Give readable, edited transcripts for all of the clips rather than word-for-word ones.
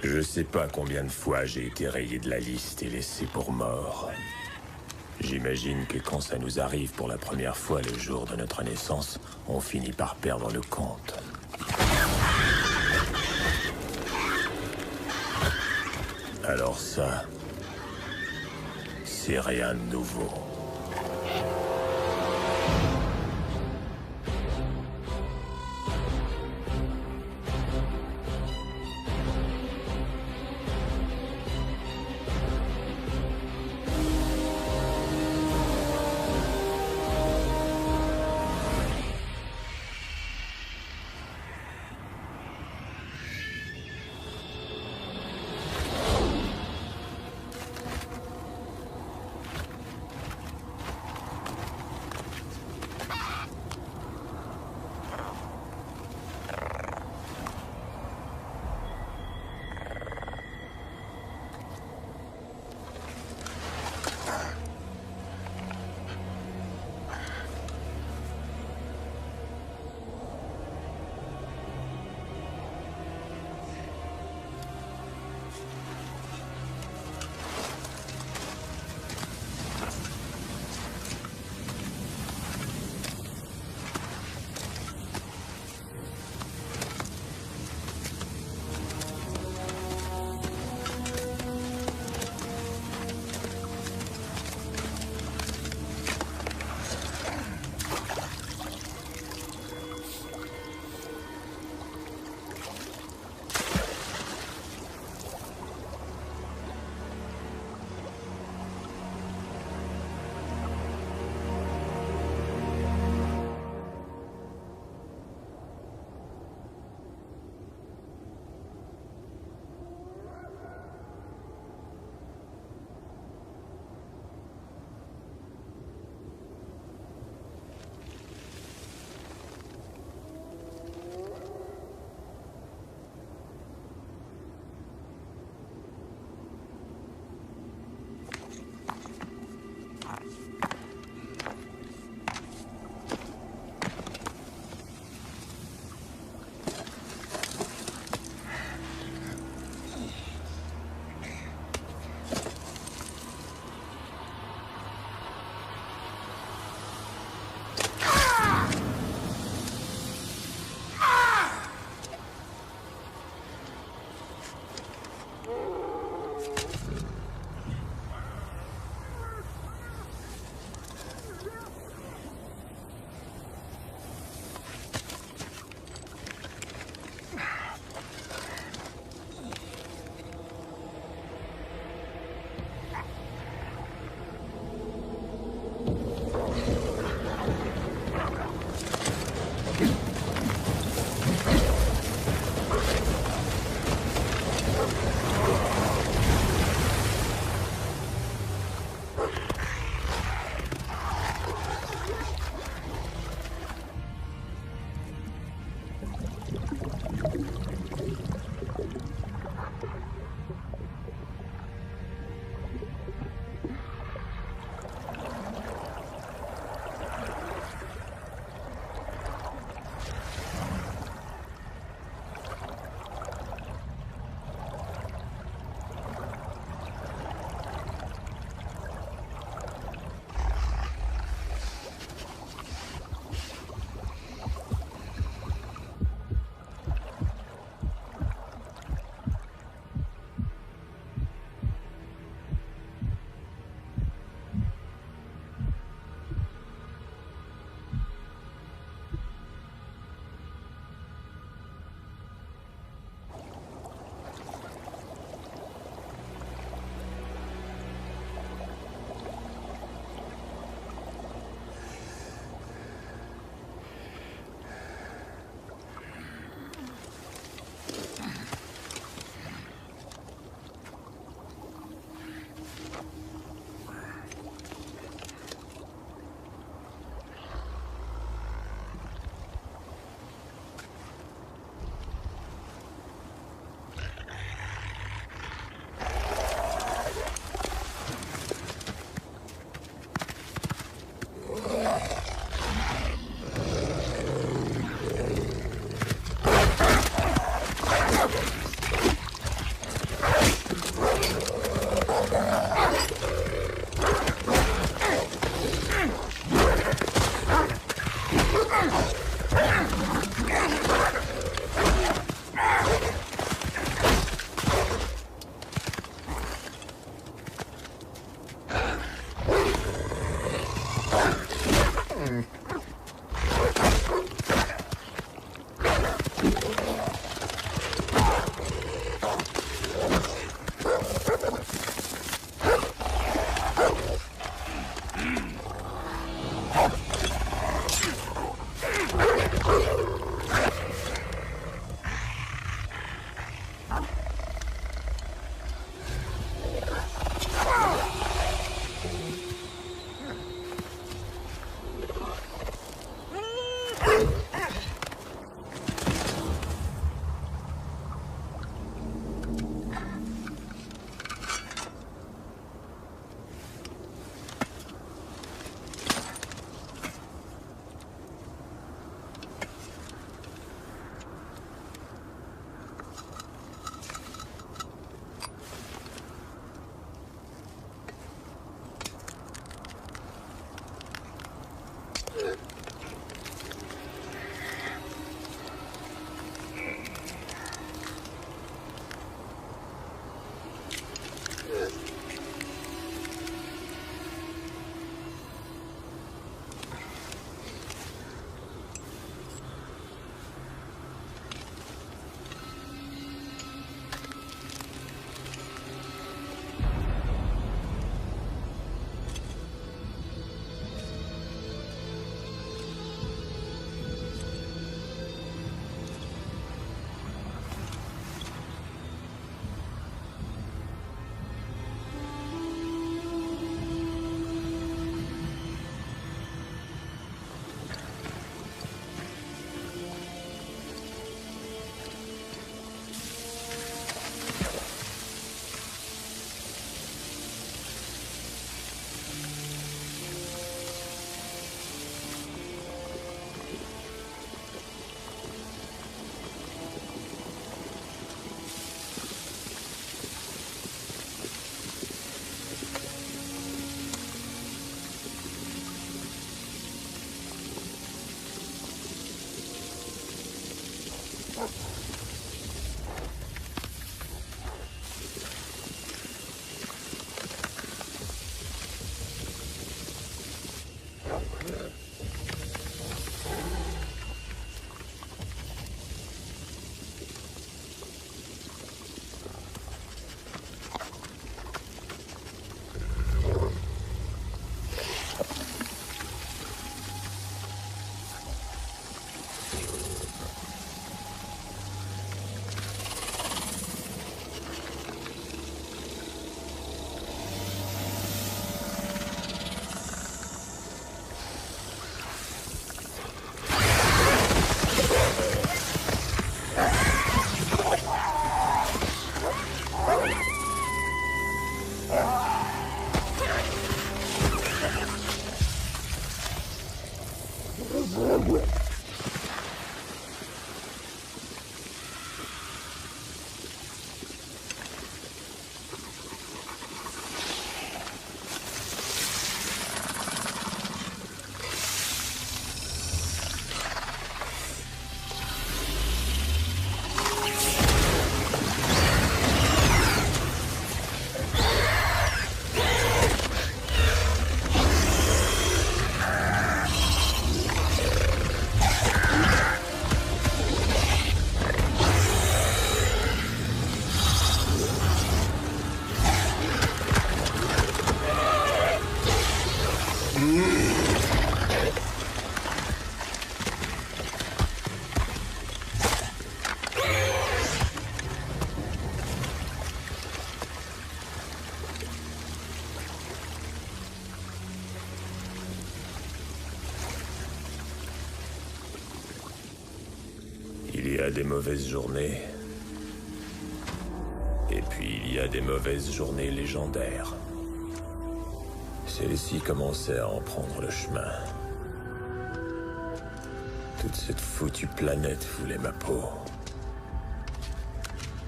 Je sais pas combien de fois j'ai été rayé de la liste et laissé pour mort. J'imagine que quand ça nous arrive pour la première fois le jour de notre naissance, on finit par perdre le compte. Alors ça, c'est rien de nouveau. des mauvaises journées. Et puis il y a des mauvaises journées légendaires. Celle-ci commençait à en prendre le chemin. Toute cette foutue planète voulait ma peau.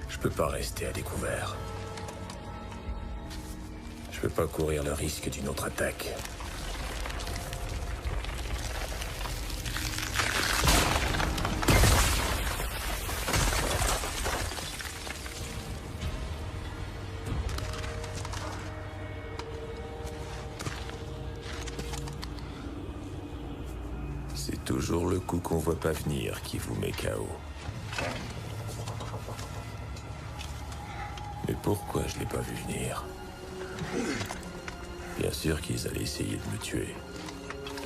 Je peux pas rester à découvert. Je peux pas courir le risque d'une autre attaque. C'est toujours le coup qu'on voit pas venir qui vous met KO. Mais pourquoi je l'ai pas vu venir? Bien sûr qu'ils allaient essayer de me tuer.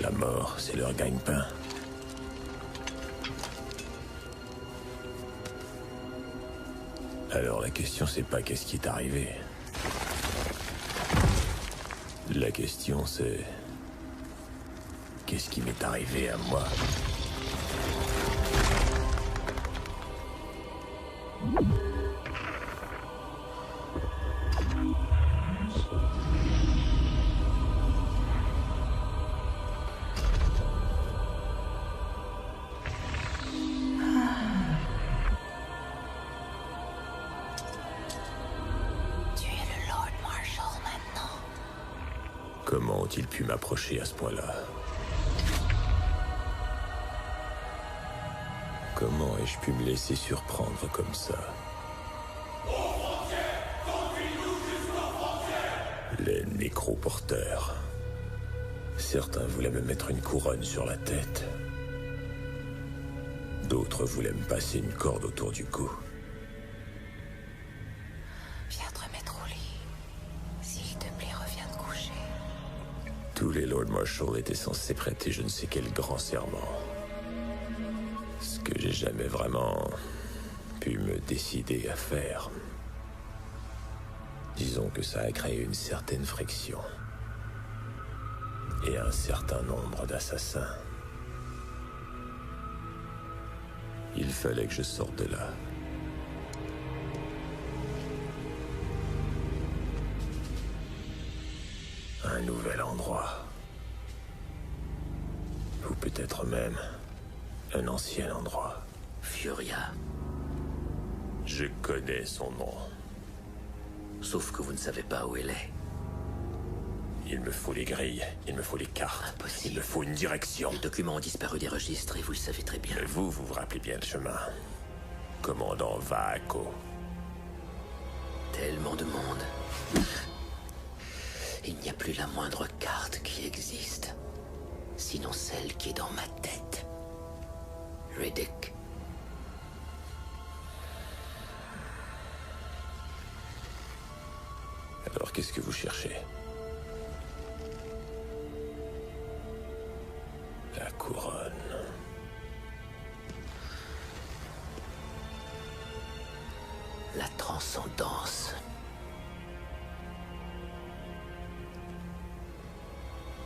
La mort, c'est leur gagne-pain. Alors la question, c'est pas qu'est-ce qui est arrivé. La question, c'est... qu'est-ce qui m'est arrivé à moi? Comment ont-ils pu m'approcher à ce point-là? Comment ai-je pu me laisser surprendre comme ça? Les nécroporteurs. Certains voulaient me mettre une couronne sur la tête. D'autres voulaient me passer une corde autour du cou. Viens te remettre au lit. S'il te plaît, reviens te coucher. Tous les Lord Marshal étaient censés prêter je ne sais quel grand serment. Ce que j'ai jamais vraiment pu me décider à faire. Disons que ça a créé une certaine friction. Et un certain nombre d'assassins. Il fallait que je sorte de là. Un nouvel endroit. Ou peut-être même un ancien endroit. Furia. Je connais son nom. Sauf que vous ne savez pas où elle est. Il me faut les grilles, il me faut les cartes. Impossible. Il me faut une direction. Les documents ont disparu des registres et vous le savez très bien. Mais vous vous rappelez bien le chemin. Commandant Vaako. Tellement de monde. Il n'y a plus la moindre carte qui existe. Sinon celle qui est dans ma tête. Riddick. Alors qu'est-ce que vous cherchez? La couronne. La transcendance.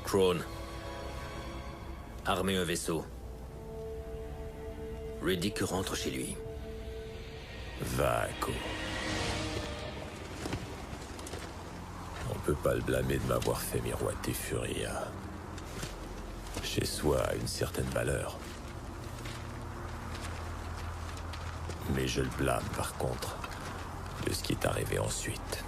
Crone. Armez un vaisseau. Riddick rentre chez lui. Vaako. On peut pas le blâmer de m'avoir fait miroiter Furia. Chez soi a une certaine valeur. Mais je le blâme par contre de ce qui est arrivé ensuite.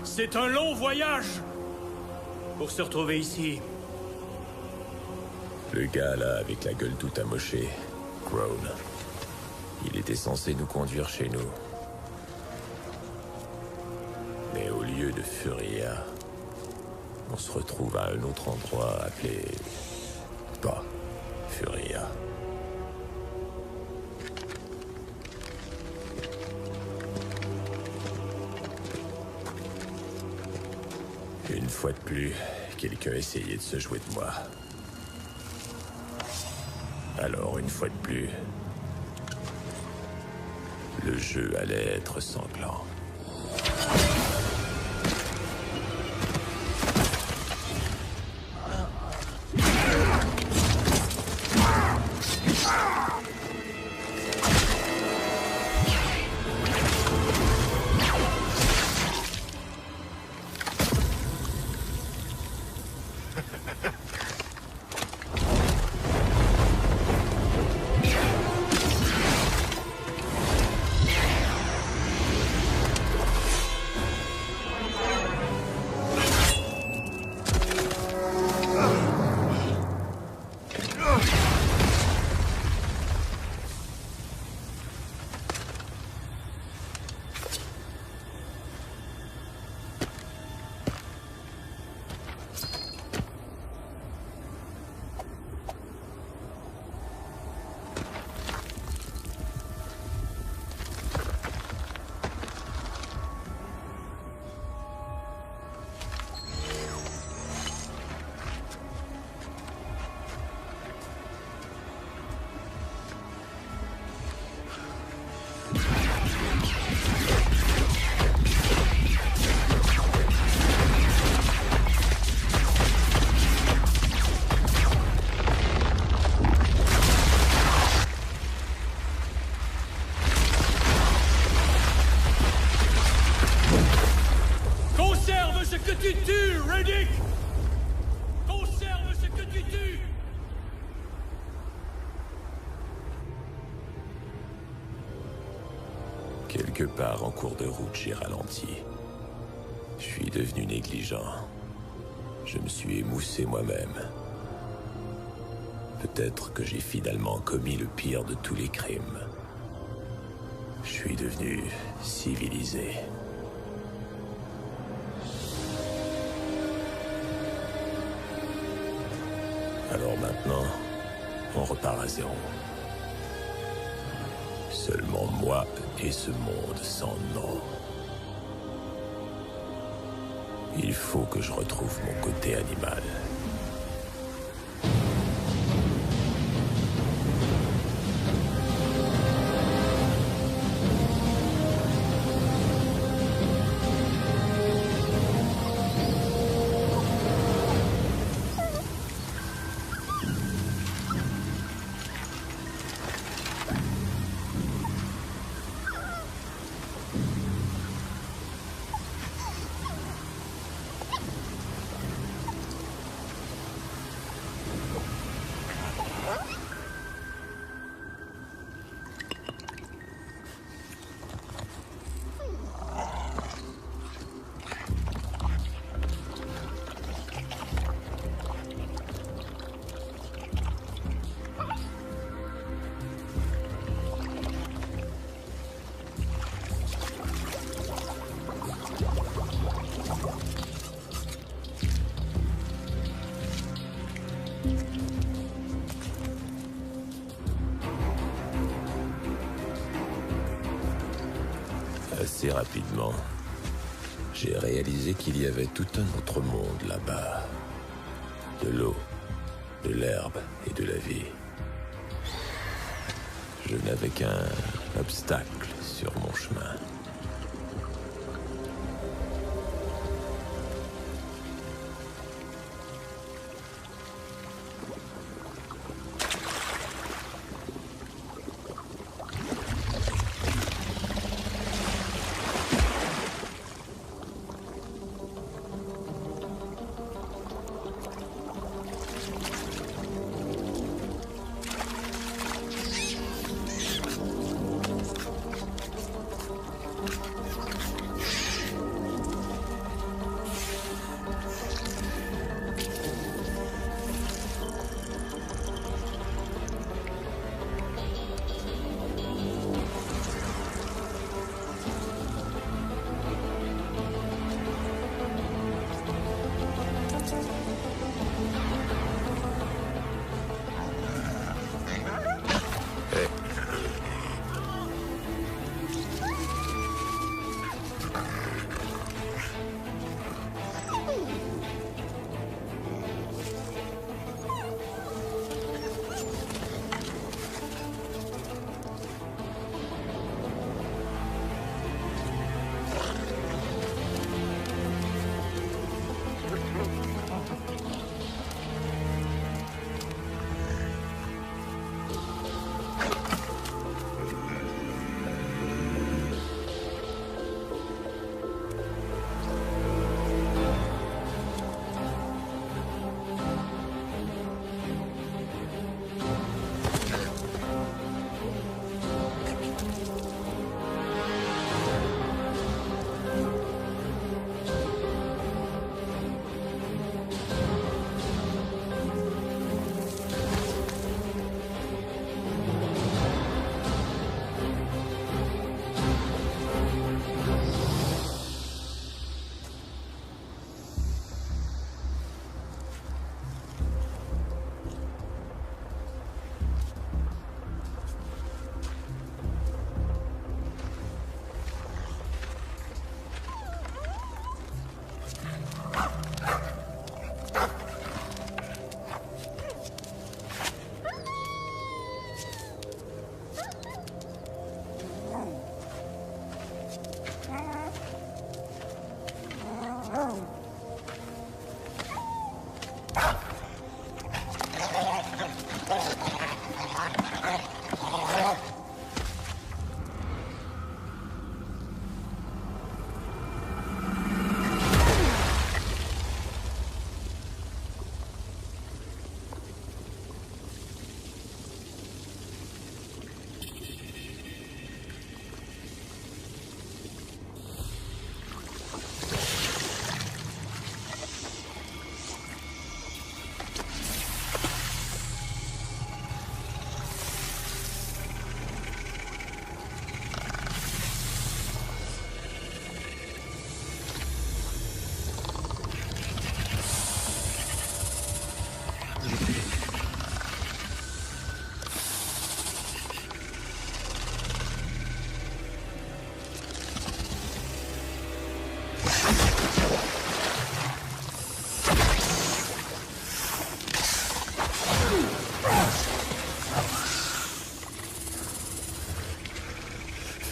C'est un long voyage pour se retrouver ici. Le gars là avec la gueule toute amochée, Crone. Il était censé nous conduire chez nous. Mais au lieu de Furia, on se retrouve à un autre endroit appelé... pas Furia. Une fois de plus, quelqu'un essayait de se jouer de moi. Alors, une fois de plus, Le jeu allait être sanglant. Conserve ce que tu tues, Reddick! Conserve ce que tu tues! Quelque part en cours de route, j'ai ralenti. Je suis devenu négligent. Je me suis émoussé moi-même. Peut-être que j'ai finalement commis le pire de tous les crimes. Je suis devenu civilisé. Alors maintenant, on repart à zéro. Seulement moi et ce monde sans nom. Il faut que je retrouve mon côté animal. Assez rapidement, j'ai réalisé qu'il y avait tout un autre monde là-bas. De l'eau, de l'herbe et de la vie. Je n'avais qu'un obstacle sur mon chemin.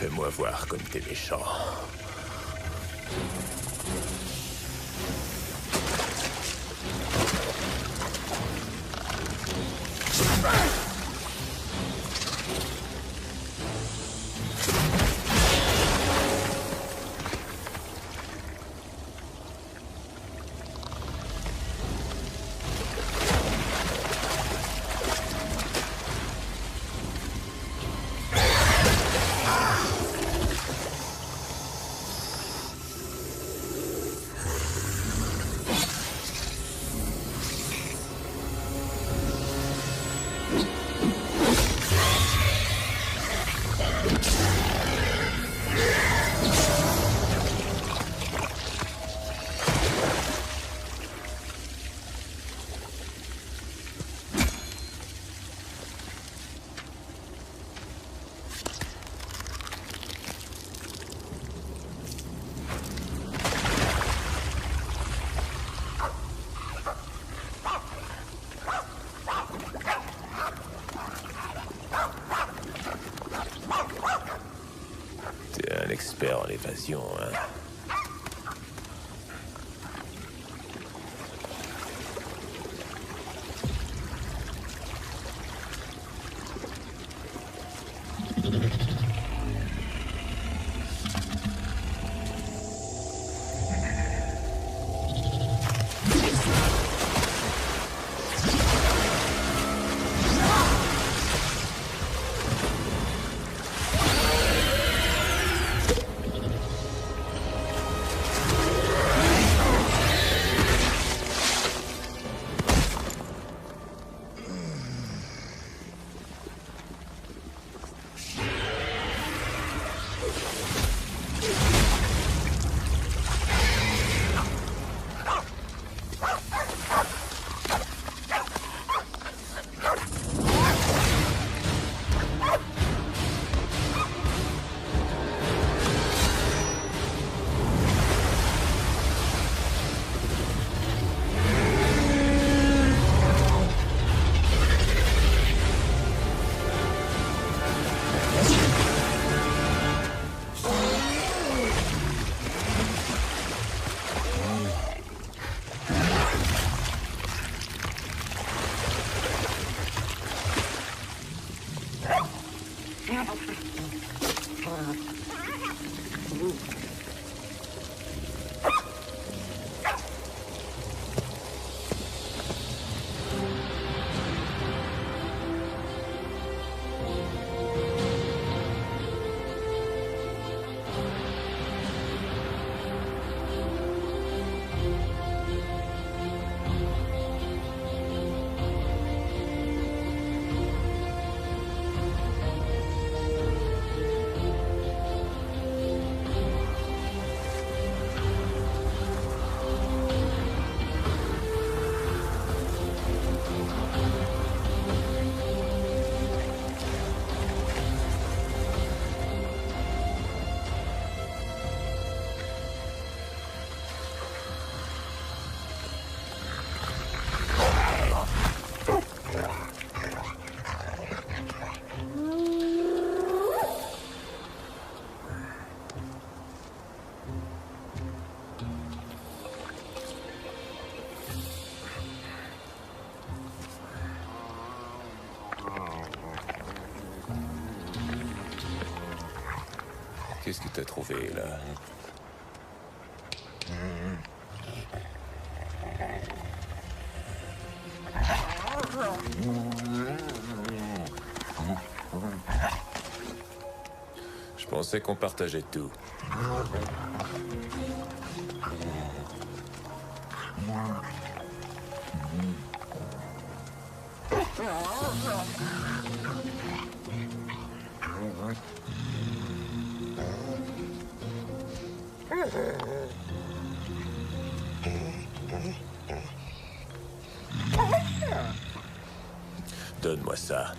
Fais-moi voir comme t'es méchant. T'es un expert en évasion, hein? Qu'est-ce que t'as trouvé, là? Je pensais qu'on partageait tout. Donne-moi ça.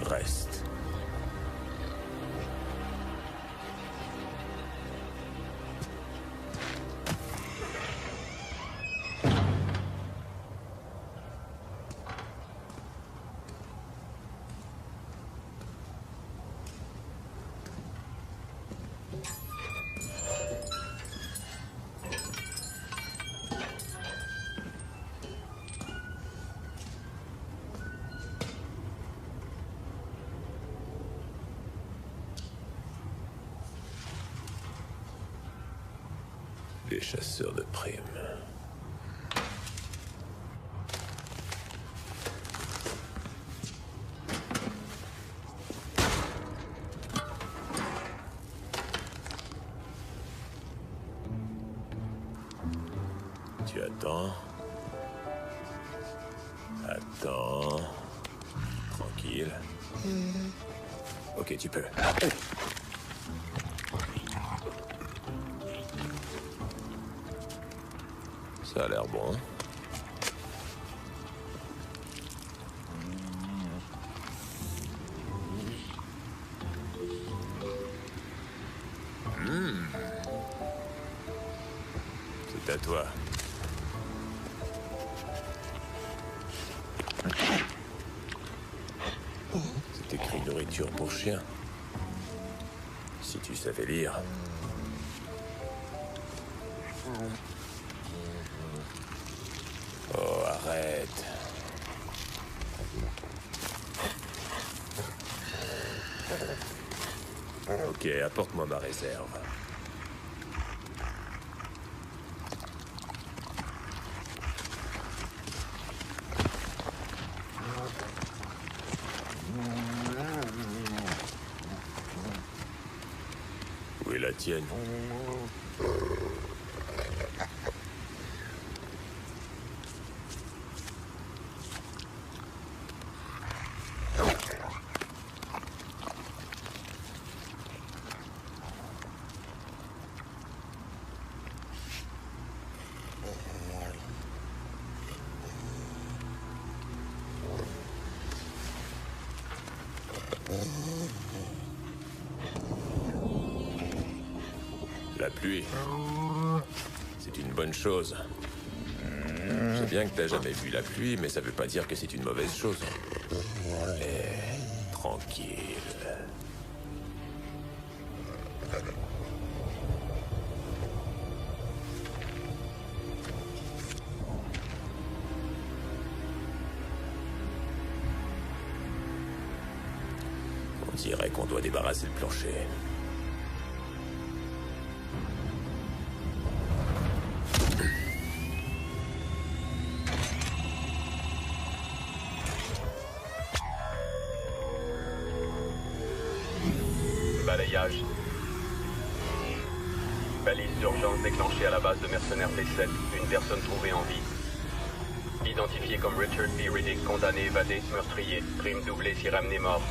Reste. Les chasseurs de primes. Tu attends. Attends. Tranquille. Ok, tu peux. Ça a l'air bon. C'est à toi. C'est écrit nourriture pour chien. Si tu savais lire. Oh, arrête. Ok, apporte-moi ma réserve. Où est la tienne? La pluie, c'est une bonne chose. Je sais bien que t'as jamais vu la pluie, mais ça veut pas dire que c'est une mauvaise chose. Mais tranquille. On dirait qu'on doit débarrasser le plancher. Balayage. déclenché à la base de mercenaires T7. Une personne trouvée en vie. Identifié comme Richard B. Riddick, condamné, évadé, meurtrier. Crime doublé si ramené mort.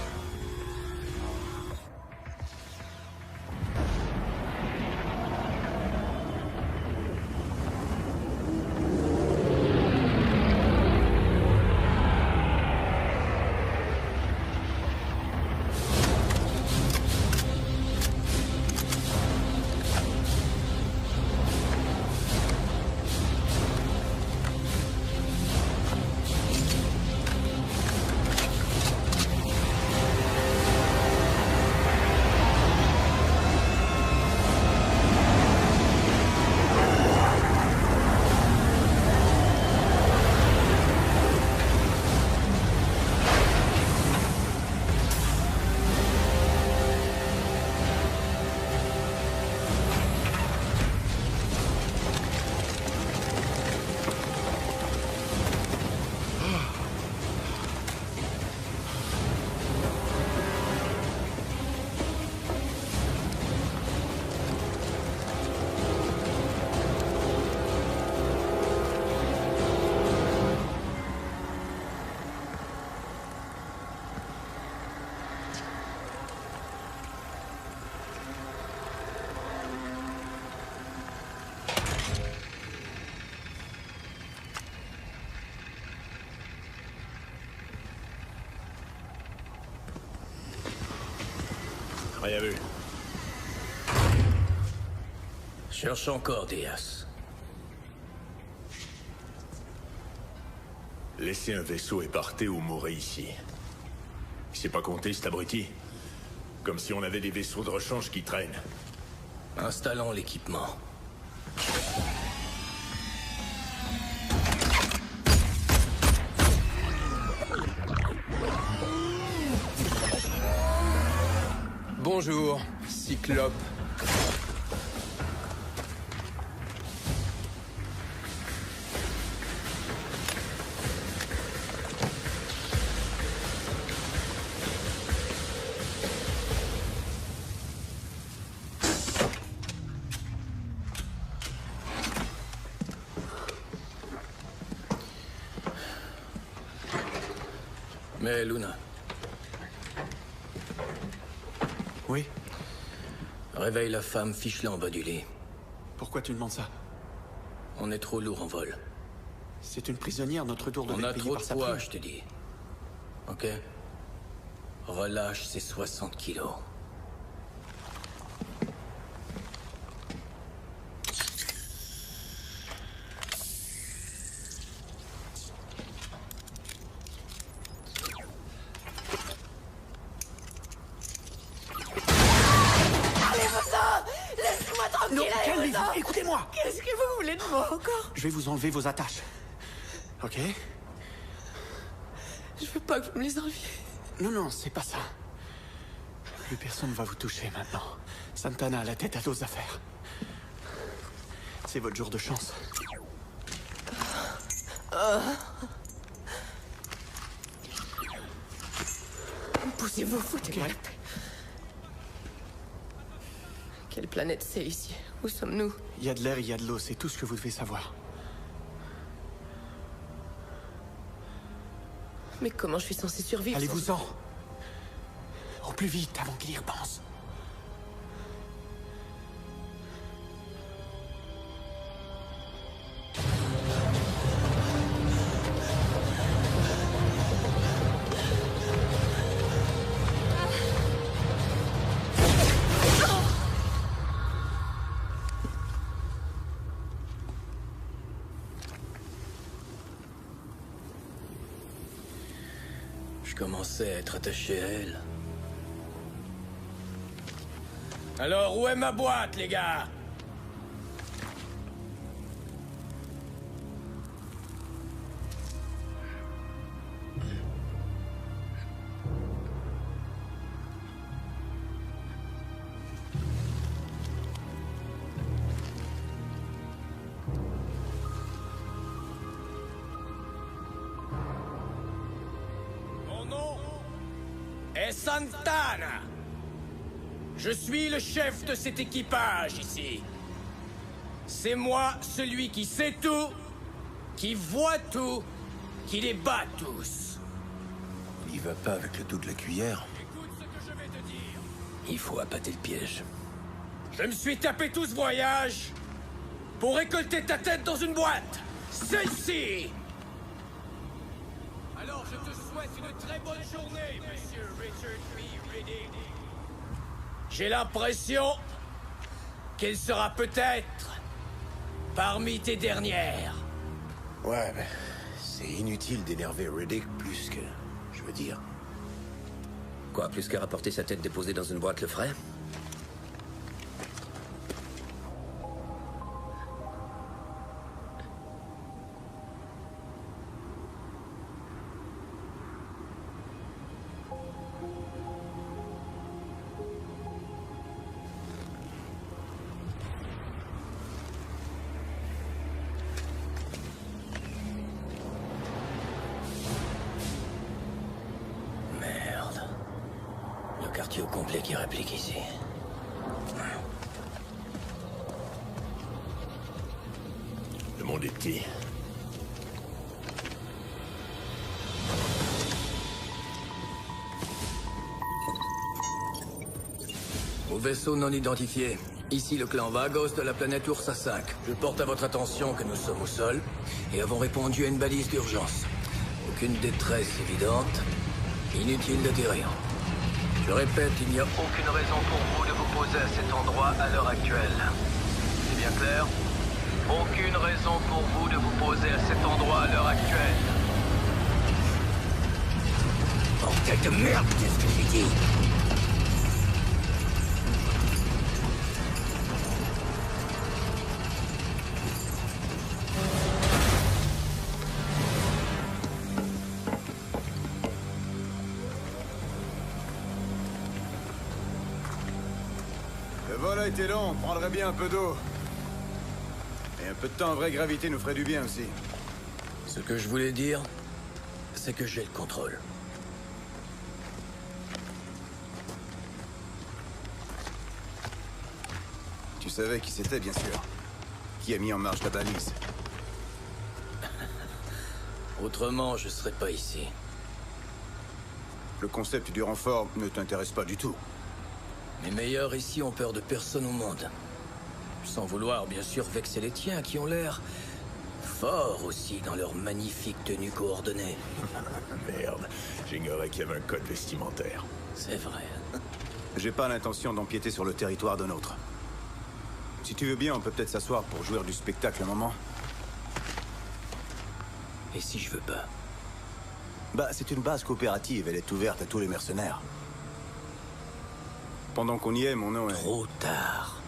Rien vu. Cherche encore, Diaz. Laissez un vaisseau et partez ou mourrez ici. C'est pas compté, cet abruti. Comme si on avait des vaisseaux de rechange qui traînent. Installons l'équipement. Bonjour, Cyclope. Mais Luna, Oui? réveille la femme, fiche-la en bas du lit. Pourquoi tu demandes ça? On est trop lourd en vol. C'est une prisonnière, notre tour de On a payer trop par de sa poids, prime. je te dis. Ok? Relâche ces 60 kilos. Laissez-moi tranquille, Non, allez-vous-en. calmez-vous, écoutez-moi! Qu'est-ce que vous voulez de moi encore? Je vais vous enlever vos attaches. Ok? Je veux pas que vous me les enleviez. Non, non, c'est pas ça. Plus personne ne va vous toucher maintenant. Santana a la tête à d'autres affaires. C'est votre jour de chance. Poussez-vous, foutez-moi la paix. Quelle planète c'est ici? Où sommes-nous? Il y a de l'air, il y a de l'eau, c'est tout ce que vous devez savoir. Mais comment je suis censée survivre? sans- Allez-vous-en! Au plus vite, avant qu'il y repense. Je commençais à être attaché à elle. Alors, où est ma boîte, les gars? Mon nom est Santana. Je suis le chef de cet équipage ici. C'est moi, celui qui sait tout, qui voit tout, qui les bat tous. Il y va pas avec le dos de la cuillère. Écoute ce que je vais te dire. Il faut appâter le piège. Je me suis tapé tout ce voyage pour récolter ta tête dans une boîte. Celle-ci. Alors je te souhaite une très bonne journée, monsieur Richard B. Riddick. J'ai l'impression qu'elle sera peut-être parmi tes dernières. Ouais, mais c'est inutile d'énerver Riddick plus que... Je veux dire... Quoi, plus qu'à rapporter sa tête déposée dans une boîte le ferait? Merde. Le quartier au complet qui réplique ici. Le monde est petit. Au vaisseau non identifié. Ici le clan Vagos de la planète Ursa 5. Je porte à votre attention que nous sommes au sol et avons répondu à une balise d'urgence. Aucune détresse évidente. Inutile d'atterrir. Je répète, il n'y a aucune raison pour vous de vous poser à cet endroit à l'heure actuelle. C'est bien clair? Aucune raison pour vous de vous poser à cet endroit à l'heure actuelle. Bordel de merde, qu'est-ce que j'ai dit? Le vol a été long, on prendrait bien un peu d'eau. Et un peu de temps en vraie gravité nous ferait du bien aussi. Ce que je voulais dire, c'est que j'ai le contrôle. Tu savais qui c'était, bien sûr. Qui a mis en marche la balise. Autrement, je serais pas ici. Le concept du renfort ne t'intéresse pas du tout. Mes meilleurs ici ont peur de personne au monde. Sans vouloir, bien sûr, vexer les tiens, qui ont l'air forts aussi dans leur magnifique tenue coordonnée. Merde, j'ignorais qu'il y avait un code vestimentaire. C'est vrai. J'ai pas l'intention d'empiéter sur le territoire d'un autre. Si tu veux bien, on peut peut-être s'asseoir pour jouir du spectacle un moment. Et si je veux pas? Bah, c'est une base coopérative, elle est ouverte à tous les mercenaires. Pendant qu'on y est, mon nom est... Trop tard.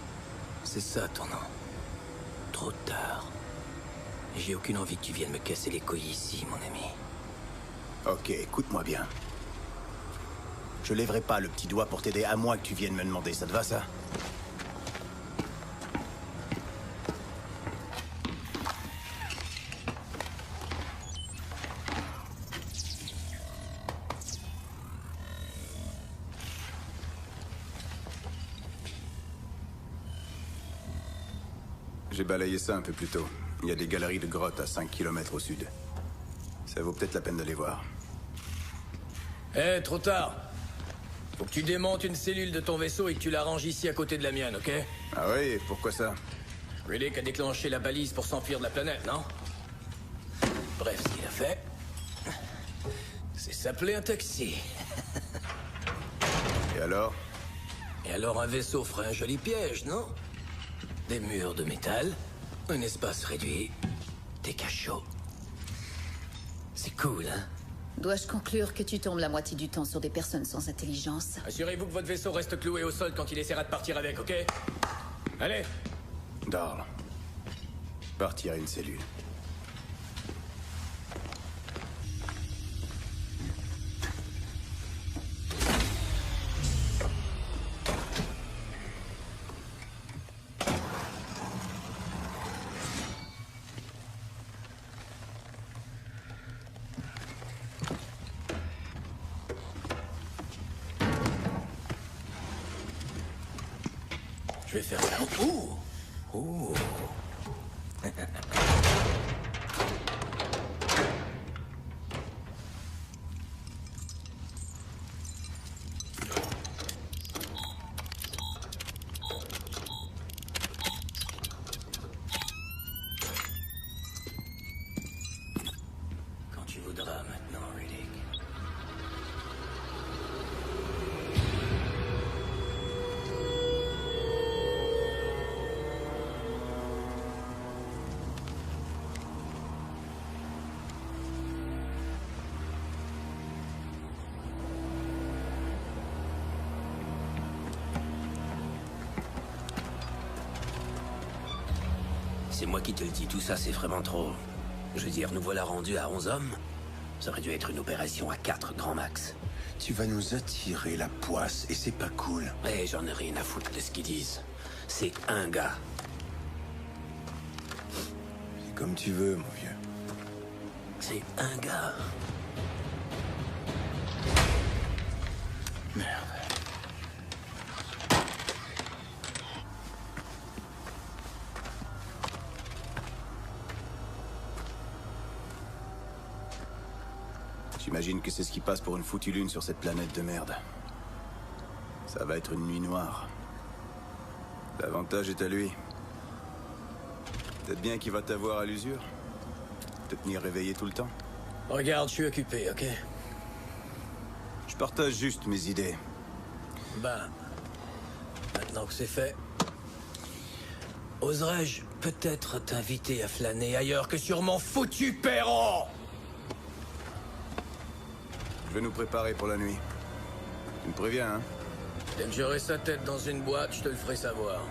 C'est ça ton nom. Trop tard. J'ai aucune envie que tu viennes me casser les couilles ici, mon ami. Ok, écoute-moi bien. Je lèverai pas le petit doigt pour t'aider, à moins que tu viennes me demander, ça te va, ça? J'ai balayé ça un peu plus tôt. Il y a des galeries de grottes à 5 km au sud. Ça vaut peut-être la peine d'aller voir. Eh, trop tard. Faut que tu démontes une cellule de ton vaisseau et que tu la ranges ici à côté de la mienne, ok? Ah oui, et pourquoi ça? Riddick a déclenché la balise pour s'enfuir de la planète, non? Bref, ce qu'il a fait, c'est s'appeler un taxi. Et alors? Et alors un vaisseau ferait un joli piège, non? Des murs de métal, un espace réduit, des cachots. C'est cool, hein? Dois-je conclure que tu tombes la moitié du temps sur des personnes sans intelligence? Assurez-vous que votre vaisseau reste cloué au sol quand il essaiera de partir avec, ok? Allez! Darl. Partir à une cellule. Je vais faire ça. Ouh! Ouh! voudras maintenant, Riddick. C'est moi qui te le dis, tout ça c'est vraiment trop... Je veux dire, nous voilà rendus à 11 hommes. Ça aurait dû être une opération à 4 grand max. Tu vas nous attirer la poisse, et c'est pas cool. Eh, j'en ai rien à foutre de ce qu'ils disent. C'est un gars. C'est comme tu veux, mon vieux. C'est un gars. Merde. J'imagine que c'est ce qui passe pour une foutue lune sur cette planète de merde. Ça va être une nuit noire. L'avantage est à lui. Peut-être bien qu'il va t'avoir à l'usure. Te tenir réveillé tout le temps. Regarde, je suis occupé, ok? Je partage juste mes idées. Ben, maintenant que c'est fait, oserais-je peut-être t'inviter à flâner ailleurs que sur mon foutu perron? Je vais nous préparer pour la nuit. Tu me préviens, hein? Dès que j'aurai sa tête dans une boîte, je te le ferai savoir.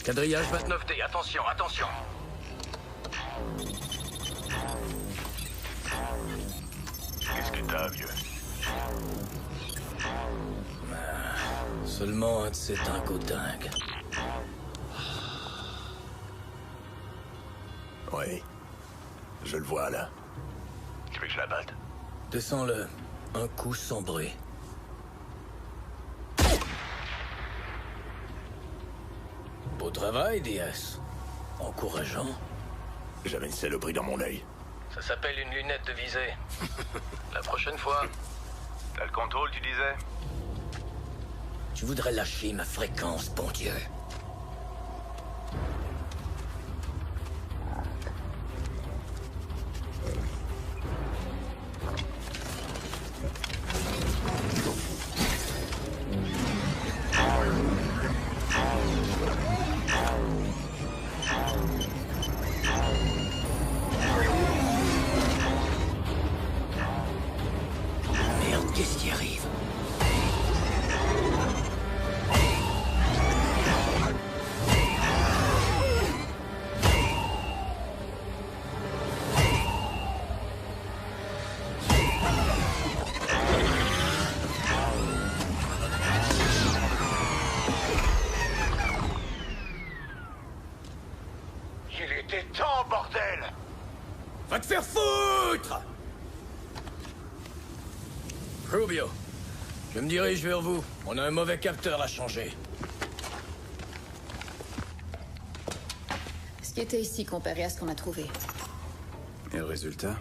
Quadrillage 29D, attention, attention. Qu'est-ce que t'as, vieux? Seulement un de ces dingos dingues. Oui. Je le vois, là. Tu veux que je la batte? Descends-le. Un coup sans bruit. Beau travail, DS. Encourageant. J'avais une saloperie dans mon œil. Ça s'appelle une lunette de visée. La prochaine fois. T'as le contrôle, tu disais? Tu voudrais lâcher ma fréquence, bon Dieu. Merde, qu'est-ce qui arrive? Il était temps, bordel! Va te faire foutre! Rubio, je me dirige vers vous. On a un mauvais capteur à changer. Ce qui était ici comparé à ce qu'on a trouvé. Et le résultat?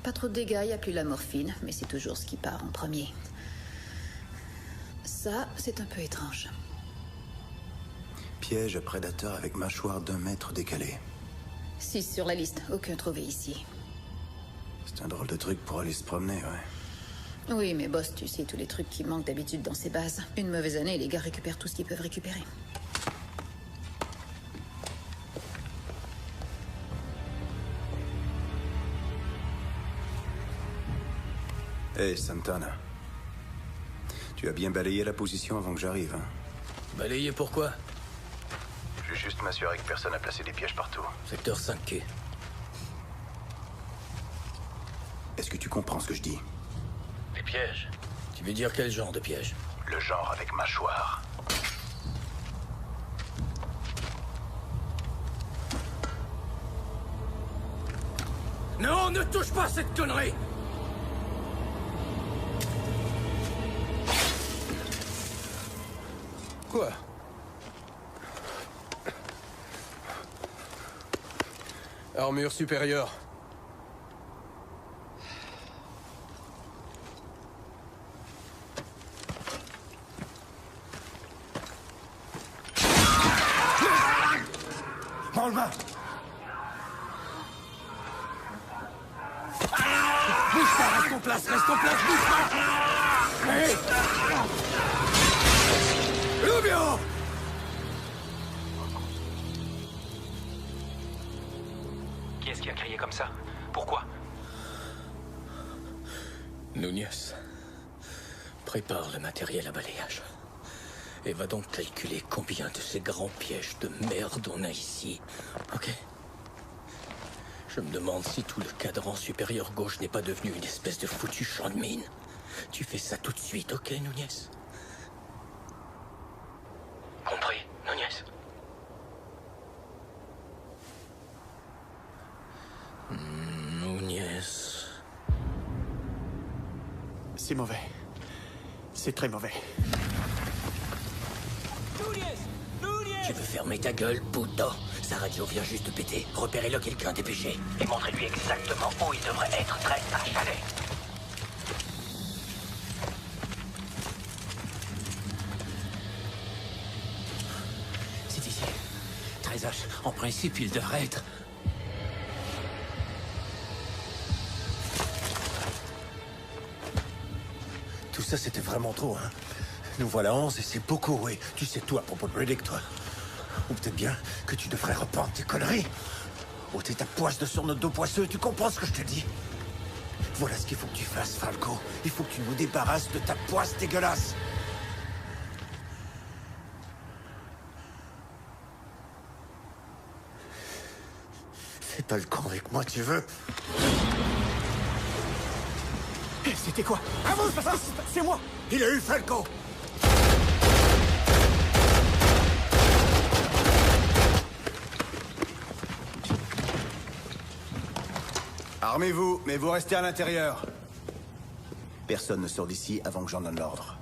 Pas trop de dégâts, il n'y a plus la morphine, mais c'est toujours ce qui part en premier. Ça, c'est un peu étrange. Piège à prédateur avec mâchoire d'1 mètre décalée. 6 sur la liste, aucun trouvé ici. C'est un drôle de truc pour aller se promener, ouais. Oui, mais boss, tu sais tous les trucs qui manquent d'habitude dans ces bases. Une mauvaise année, les gars récupèrent tout ce qu'ils peuvent récupérer. Hey, Santana. Tu as bien balayé la position avant que j'arrive, hein? Balayé pourquoi? Je vais juste m'assurer que personne n'a placé des pièges partout. Secteur 5Q. Est-ce que tu comprends ce que je dis? Des pièges? Tu veux dire quel genre de piège? Le genre avec mâchoire. Non, ne touche pas à cette connerie! Quoi? Armure supérieure. Prends le bas. Bouge pas, reste en place, bouge pas. Hey. Rubio! Qui est-ce qui a crié comme ça? Pourquoi? Núñez, prépare le matériel à balayage. Et va donc calculer combien de ces grands pièges de merde on a ici. Ok? Je me demande si tout le cadran supérieur gauche n'est pas devenu une espèce de foutu champ de mine. Tu fais ça tout de suite, ok, Núñez? Compris, Núñez. Núñez. C'est mauvais. C'est très mauvais. Tu veux fermer ta gueule, puto? Sa radio vient juste de péter. Repérez-le quelqu'un, dépêché. Et montrez-lui exactement où il devrait être, très à chalet. C'est ici. 13H, en principe, il devrait être... Tout ça, c'était vraiment trop, hein. Nous voilà 11 et c'est beaucoup, oui. Tu sais tout à propos de Riddick, toi. Ou peut-être bien que tu devrais reprendre tes conneries. Ôter ta poisse de sur notre dos poisseux, tu comprends ce que je te dis? Voilà ce qu'il faut que tu fasses, Falco. Il faut que tu nous débarrasses de ta poisse dégueulasse. Fais pas le con avec moi, tu veux? C'était quoi? Avance, c'est moi! Il a eu Falco! Armez-vous, mais vous restez à l'intérieur. Personne ne sort d'ici avant que j'en donne l'ordre.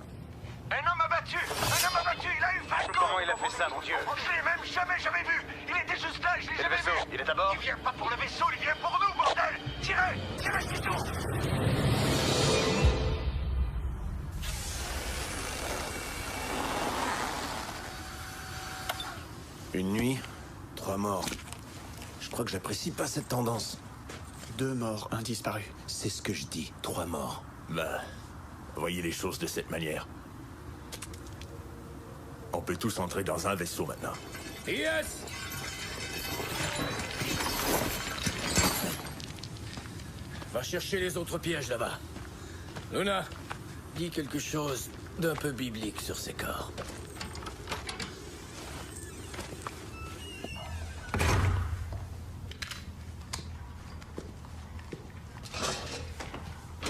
Un homme abattu! Un homme abattu! Il a eu Falco! Comment il a fait ça, mon Dieu? Je l'ai même jamais vu! Il était juste là, je l'ai jamais vu! Il est à bord? Il vient pas pour le vaisseau, il vient pour nous, bordel! Tirez! Tirez, c'est tout! Une nuit, 3 morts. Je crois que j'apprécie pas cette tendance. 2 morts, 1 disparu. C'est ce que je dis, 3 morts. Bah, voyez les choses de cette manière. On peut tous entrer dans un vaisseau maintenant. Yes! Va chercher les autres pièges là-bas. Luna, Dis quelque chose d'un peu biblique sur ces corps.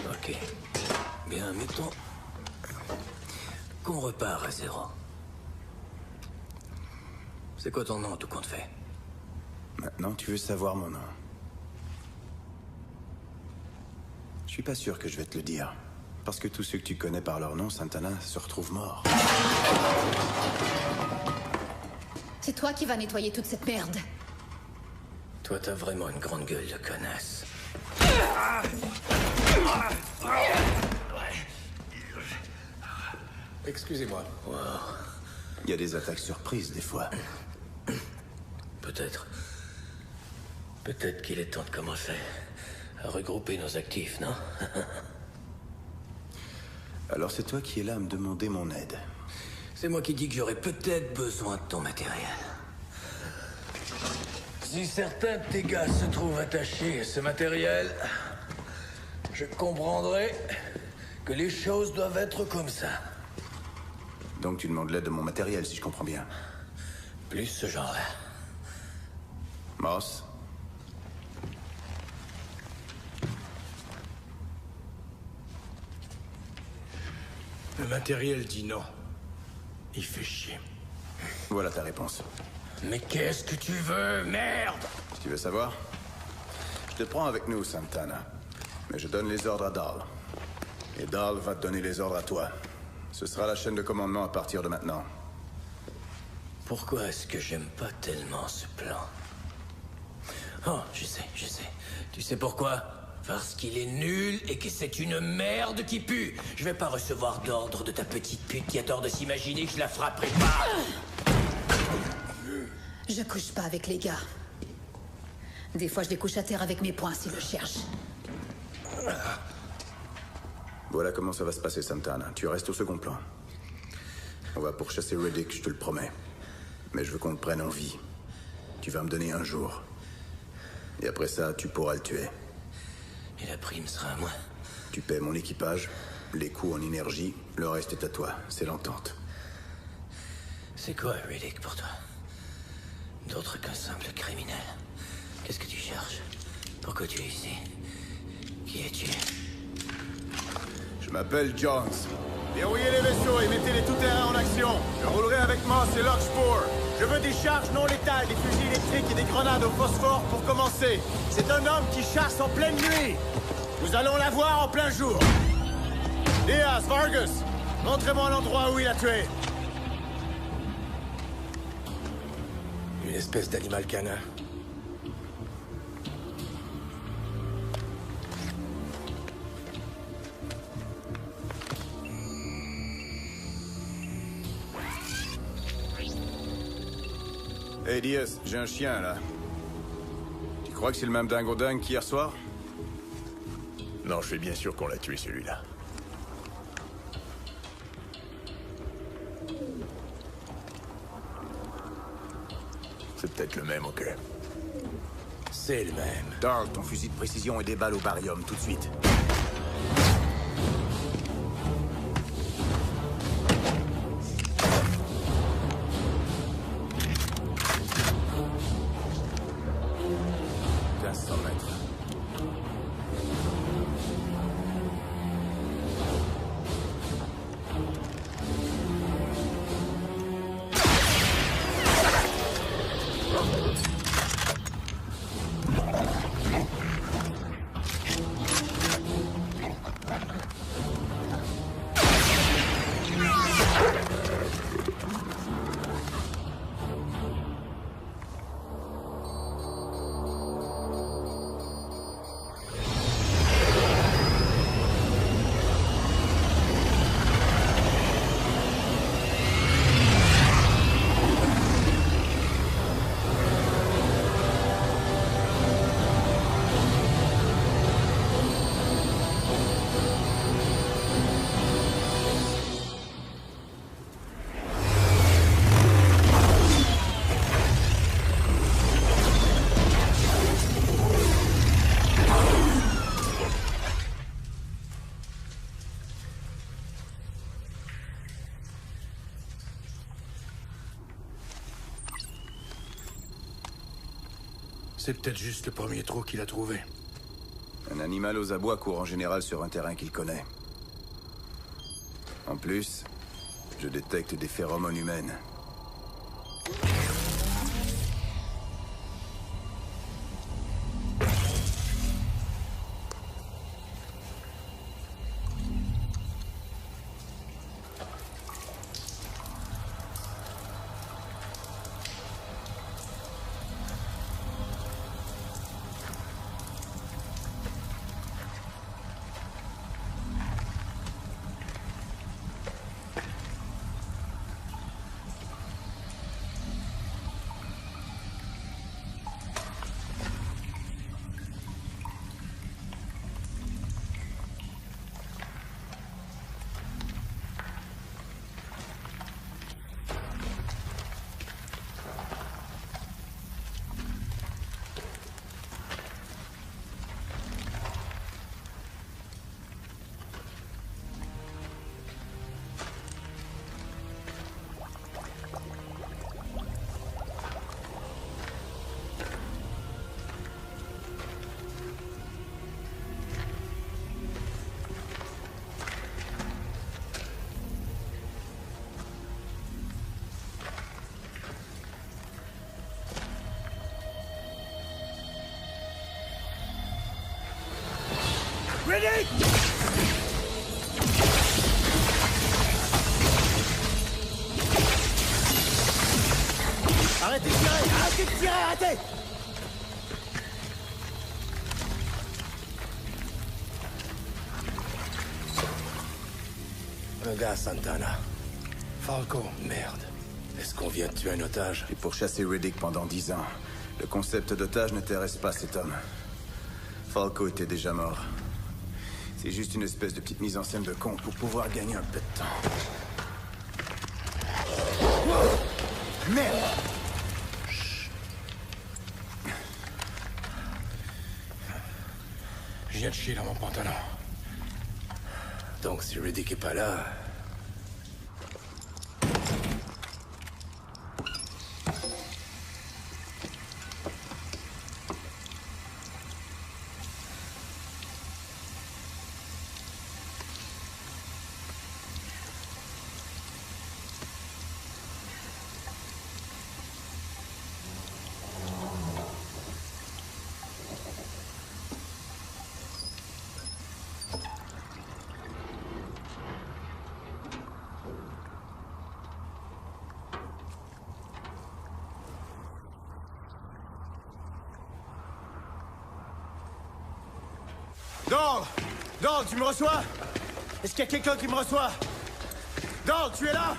Ok. Bien, mettons qu'on repart à 0. C'est quoi ton nom, tout compte fait? Maintenant, tu veux savoir mon nom. Je suis pas sûr que je vais te le dire. Parce que tous ceux que tu connais par leur nom, Santana, se retrouvent morts. C'est toi qui vas nettoyer toute cette merde. Toi, t'as vraiment une grande gueule de connasse. Excusez-moi. Wow. Il y a des attaques surprises, des fois. Peut-être. Peut-être qu'il est temps de commencer à regrouper nos actifs, non? Alors c'est toi qui es là à me demander mon aide. C'est moi qui dis que j'aurais peut-être besoin de ton matériel. Si certains de tes gars se trouvent attachés à ce matériel, je comprendrai que les choses doivent être comme ça. Donc tu demandes l'aide de mon matériel, si je comprends bien. Plus ce genre-là. Moss? Le matériel dit non. Il fait chier. Voilà ta réponse. Mais qu'est-ce que tu veux, merde? Tu veux savoir? Je te prends avec nous, Santana. Mais je donne les ordres à Dahl. Et Dahl va te donner les ordres à toi. Ce sera la chaîne de commandement à partir de maintenant. Pourquoi est-ce que j'aime pas tellement ce plan? Oh, je sais. Tu sais pourquoi? Parce qu'il est nul et que c'est une merde qui pue. Je vais pas recevoir d'ordre de ta petite pute qui a tort de s'imaginer que je la frapperai pas. Je couche pas avec les gars. Des fois, je les couche à terre avec mes poings s'ils le cherchent. Voilà comment ça va se passer, Santana. Tu restes au second plan. On va pourchasser Riddick, je te le promets. Mais je veux qu'on le prenne en vie. Tu vas me donner un jour. Et après ça, tu pourras le tuer. Et la prime sera à moi. Tu paies mon équipage, les coûts en énergie, le reste est à toi. C'est l'entente. C'est quoi, Riddick, pour toi? D'autre qu'un simple criminel. Qu'est-ce que tu cherches? Pourquoi tu es ici? Qui es-tu? Je m'appelle Jones. Dérouillez les vaisseaux et mettez les tout-terrains en action. Je roulerai avec Moss et Lockspur. Je veux des charges non létales, des fusils électriques et des grenades au phosphore pour commencer. C'est un homme qui chasse en pleine nuit. Nous allons la voir en plein jour. Diaz, Vargas, montrez-moi l'endroit où il a tué. Une espèce d'animal canin. Hey Diaz, j'ai un chien là. Tu crois que c'est le même dingo-dingue qu'hier soir? Non, je suis bien sûr qu'on l'a tué celui-là. C'est peut-être le même, ok. C'est le même. Dark, ton fusil de précision et des balles au barium, tout de suite. C'est peut-être juste le premier trou qu'il a trouvé. Un animal aux abois court en général sur un terrain qu'il connaît. En plus, je détecte des phéromones humaines. Riddick! Arrêtez de tirer! Arrêtez de tirer! Arrêtez! Un gars, Santana. Falco, merde. Est-ce qu'on vient de tuer un otage? Et pour chasser Riddick pendant 10 ans, le concept d'otage n'intéresse pas cet homme. Falco était déjà mort. C'est juste une espèce de petite mise en scène de con pour pouvoir gagner un peu de temps. Merde! Je viens de chier dans mon pantalon. Donc si Riddick est pas là... Dog! Dog, tu me reçois? Est-ce qu'il y a quelqu'un qui me reçoit? Dog, tu es là?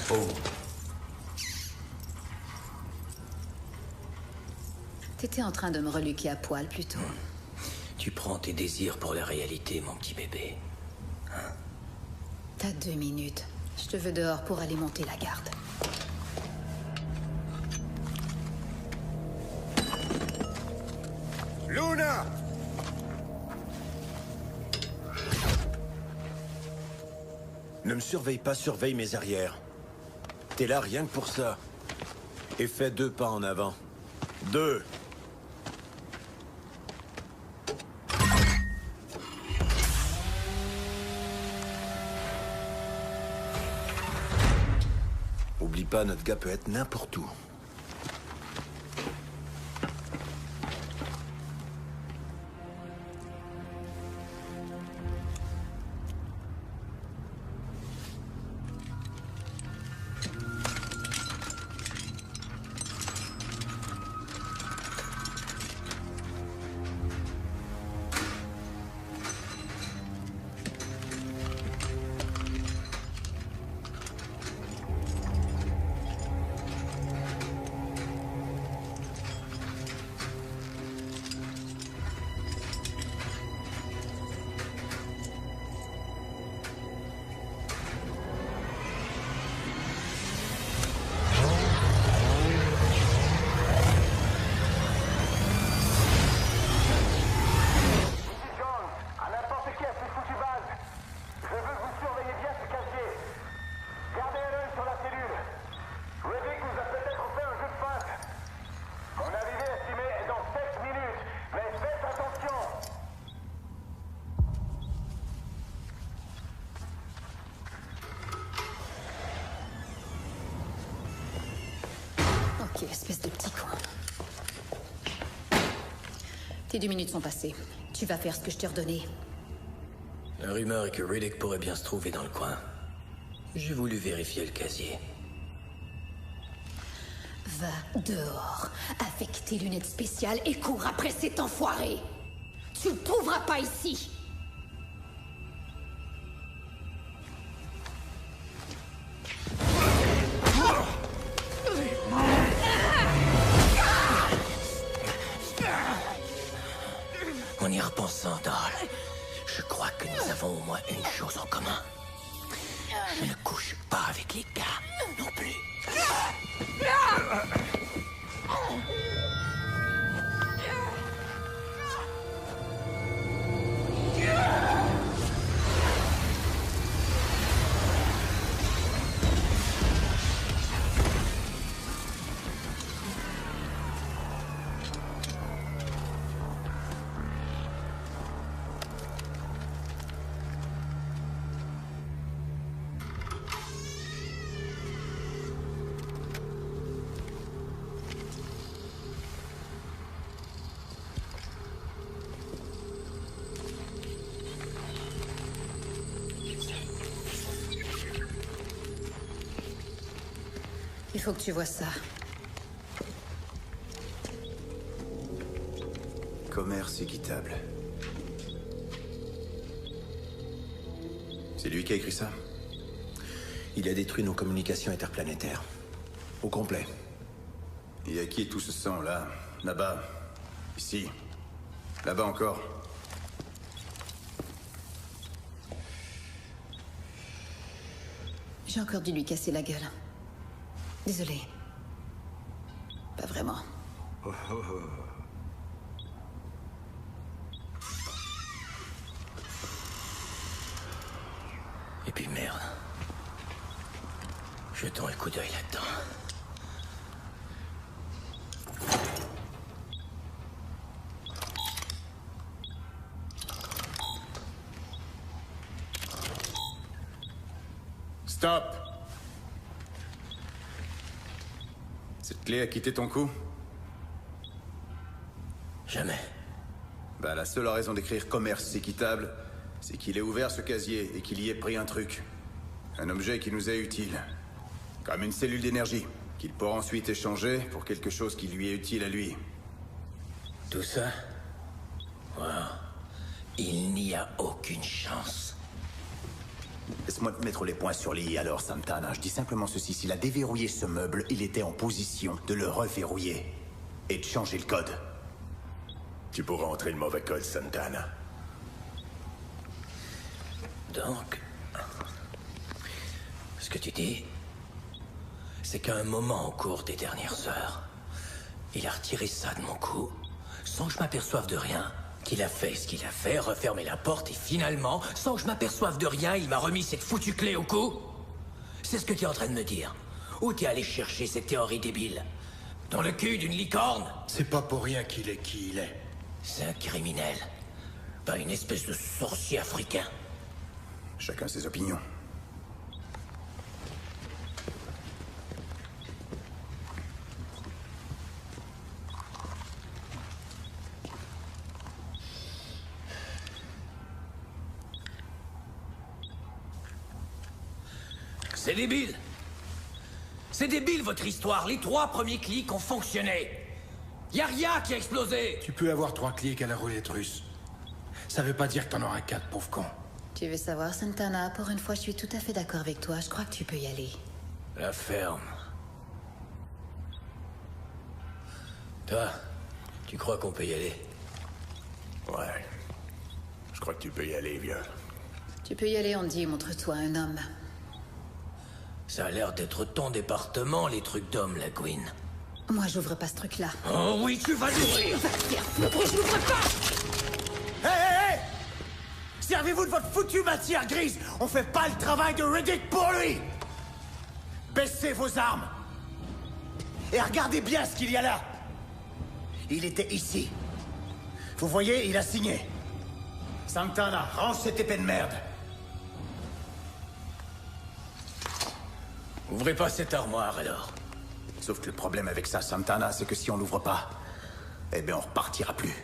Oh. T'étais en train de me reluquer à poil, plutôt. Tu prends tes désirs pour la réalité, mon petit bébé. Hein? T'as 2 minutes. Je te veux dehors pour aller monter la garde. Luna! Ne me surveille pas, surveille mes arrières. T'es là rien que pour ça. Et fais 2 pas en avant. 2. Oublie pas, notre gars peut être n'importe où. Ok, espèce de petit con. Tes 2 minutes sont passées. Tu vas faire ce que je t'ai ordonné. La rumeur est que Riddick pourrait bien se trouver dans le coin. J'ai voulu vérifier le casier. Va dehors avec tes lunettes spéciales et cours après cet enfoiré. Tu le trouveras pas ici. repensant, Dahl, je crois que nous avons au moins une chose en commun. Je ne couche pas avec les gars, non plus. Il faut que tu vois ça. Commerce équitable. C'est lui qui a écrit ça? Il a détruit nos communications interplanétaires. Au complet. Et à qui est tout ce sang, là? Là-bas? Ici? Là-bas encore? J'ai encore dû lui casser la gueule. Désolée. Pas vraiment. Oh, oh, oh. Et puis merde. Jetons un coup d'œil là-dedans. Stop! Cette clé a quitté ton cou? Jamais. Bah, la seule raison d'écrire commerce équitable, c'est qu'il ait ouvert ce casier et qu'il y ait pris un truc. Un objet qui nous est utile. Comme une cellule d'énergie, qu'il pourra ensuite échanger pour quelque chose qui lui est utile à lui. Tout ça? Wow. Il n'y a aucune chance. Laisse-moi te mettre les points sur les i alors, Santana. Je dis simplement ceci. S'il a déverrouillé ce meuble, il était en position de le reverrouiller. Et de changer le code. Tu pourras entrer le mauvais code, Santana. Donc... ce que tu dis... c'est qu'à un moment au cours des dernières heures... il a retiré ça de mon cou... sans que je m'aperçoive de rien... qu'il a fait ce qu'il a fait, refermé la porte, et finalement, sans que je m'aperçoive de rien, il m'a remis cette foutue clé au cou? C'est ce que tu es en train de me dire? Où t'es allé chercher cette théorie débile? Dans le cul d'une licorne? C'est pas pour rien qu'il est qui il est. C'est un criminel. Pas une espèce de sorcier africain. Chacun ses opinions. C'est débile. C'est débile, votre histoire. Les 3 premiers clics ont fonctionné. Y a rien qui a explosé. Tu peux avoir 3 clics à la roulette russe. Ça veut pas dire que t'en auras 4, pauvre con. Tu veux savoir, Santana, pour une fois, je suis tout à fait d'accord avec toi. Je crois que tu peux y aller. La ferme. Toi, tu crois qu'on peut y aller? Ouais. Je crois que tu peux y aller, vieux. Tu peux y aller, on dit, montre-toi un homme. Ça a l'air d'être ton département, les trucs d'hommes, la Gwyn. Moi, j'ouvre pas ce truc-là. Oh oui, tu vas l'ouvrir! Va te faire foutre, je l'ouvre pas! Hé, hé, hé! Servez-vous de votre foutue matière grise! On fait pas le travail de Riddick pour lui! Baissez vos armes! Et regardez bien ce qu'il y a là! Il était ici. Vous voyez, il a signé. Santana, range cette épée de merde! Ouvrez pas cette armoire, alors. Sauf que le problème avec ça, Santana, c'est que si on l'ouvre pas, eh bien on repartira plus.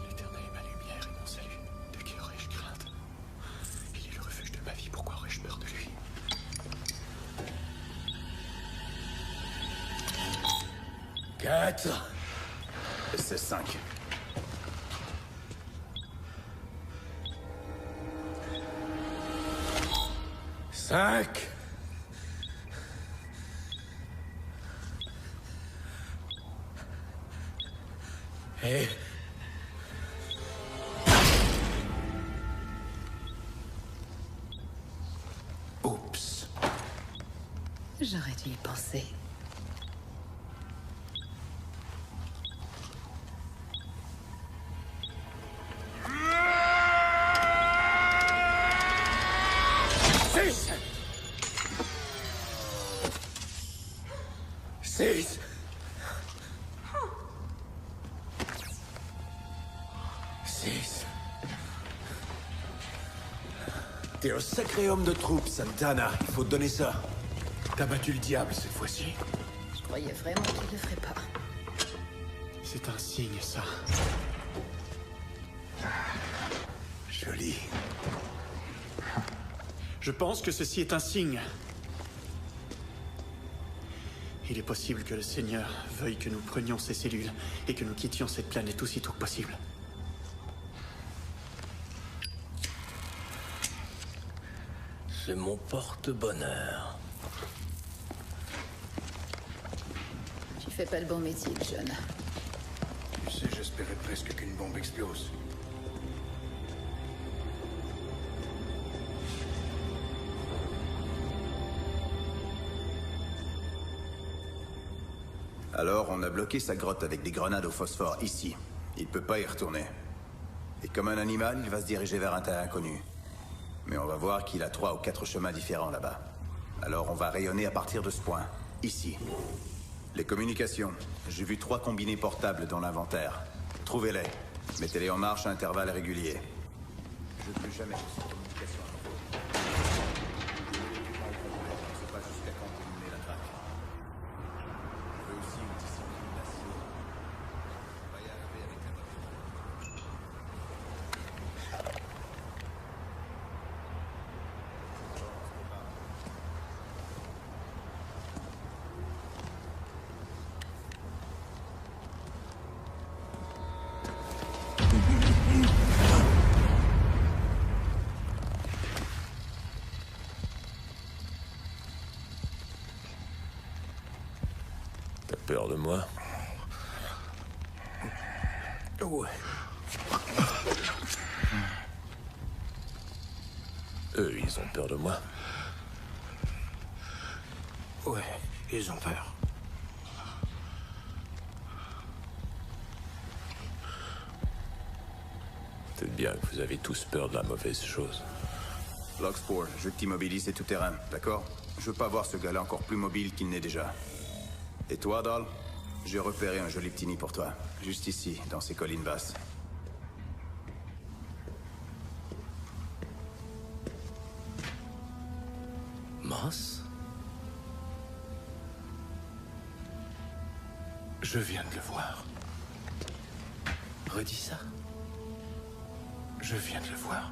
L'Éternel est ma lumière et mon salut. De qui aurais-je crainte? Il est le refuge de ma vie, pourquoi aurais-je peur de lui? Quatre. C'est 5. 5. Et... Oups. J'aurais dû y penser. T'es un sacré homme de troupe, Santana. Il faut te donner ça. T'as battu le diable cette fois-ci. Je croyais vraiment qu'il le ferait pas. C'est un signe, ça. Joli. Je pense que ceci est un signe. Il est possible que le Seigneur veuille que nous prenions ces cellules et que nous quittions cette planète aussitôt que possible. C'est mon porte-bonheur. Tu fais pas le bon métier, jeune. Tu sais, j'espérais presque qu'une bombe explose. Alors, on a bloqué sa grotte avec des grenades au phosphore ici. Il peut pas y retourner. Et comme un animal, il va se diriger vers un terrain inconnu. Mais on va voir qu'il a 3 ou 4 chemins différents là-bas. Alors on va rayonner à partir de ce point, ici. Les communications. J'ai vu 3 combinés portables dans l'inventaire. Trouvez-les. Mettez-les en marche à intervalles réguliers. Je ne veux jamais de ces communications à nouveau. On ne sait pas jusqu'à quand vous menez la traque. Je veux aussi une discipline d'acier. On va y arriver avec la bonne. T'as peur de moi? Ouais. Eux, ils ont peur de moi. Ouais, ils ont peur. C'est bien que vous avez tous peur de la mauvaise chose. Locksport, je veux que t'immobilises tout terrain, d'accord? Je veux pas voir ce gars-là encore plus mobile qu'il n'est déjà. Et toi, Dahl? J'ai repéré un joli petit nid pour toi. Juste ici, dans ces collines basses. Moss? Je viens de le voir. Redis ça. Je viens de le voir.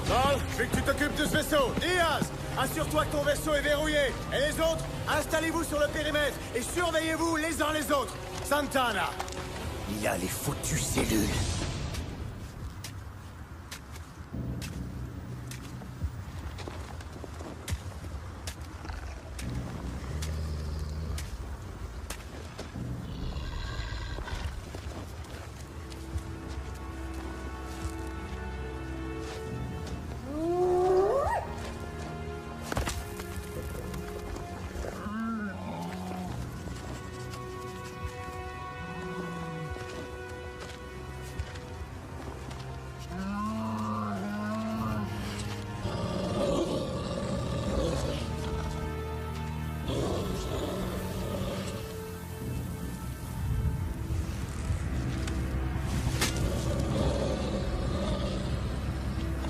Dahl, je veux que tu t'occupes de ce vaisseau. Diaz, assure-toi que ton vaisseau est verrouillé. Et les autres, installez-vous sur le périmètre et surveillez-vous les uns les autres. Santana. Il y a les foutues cellules.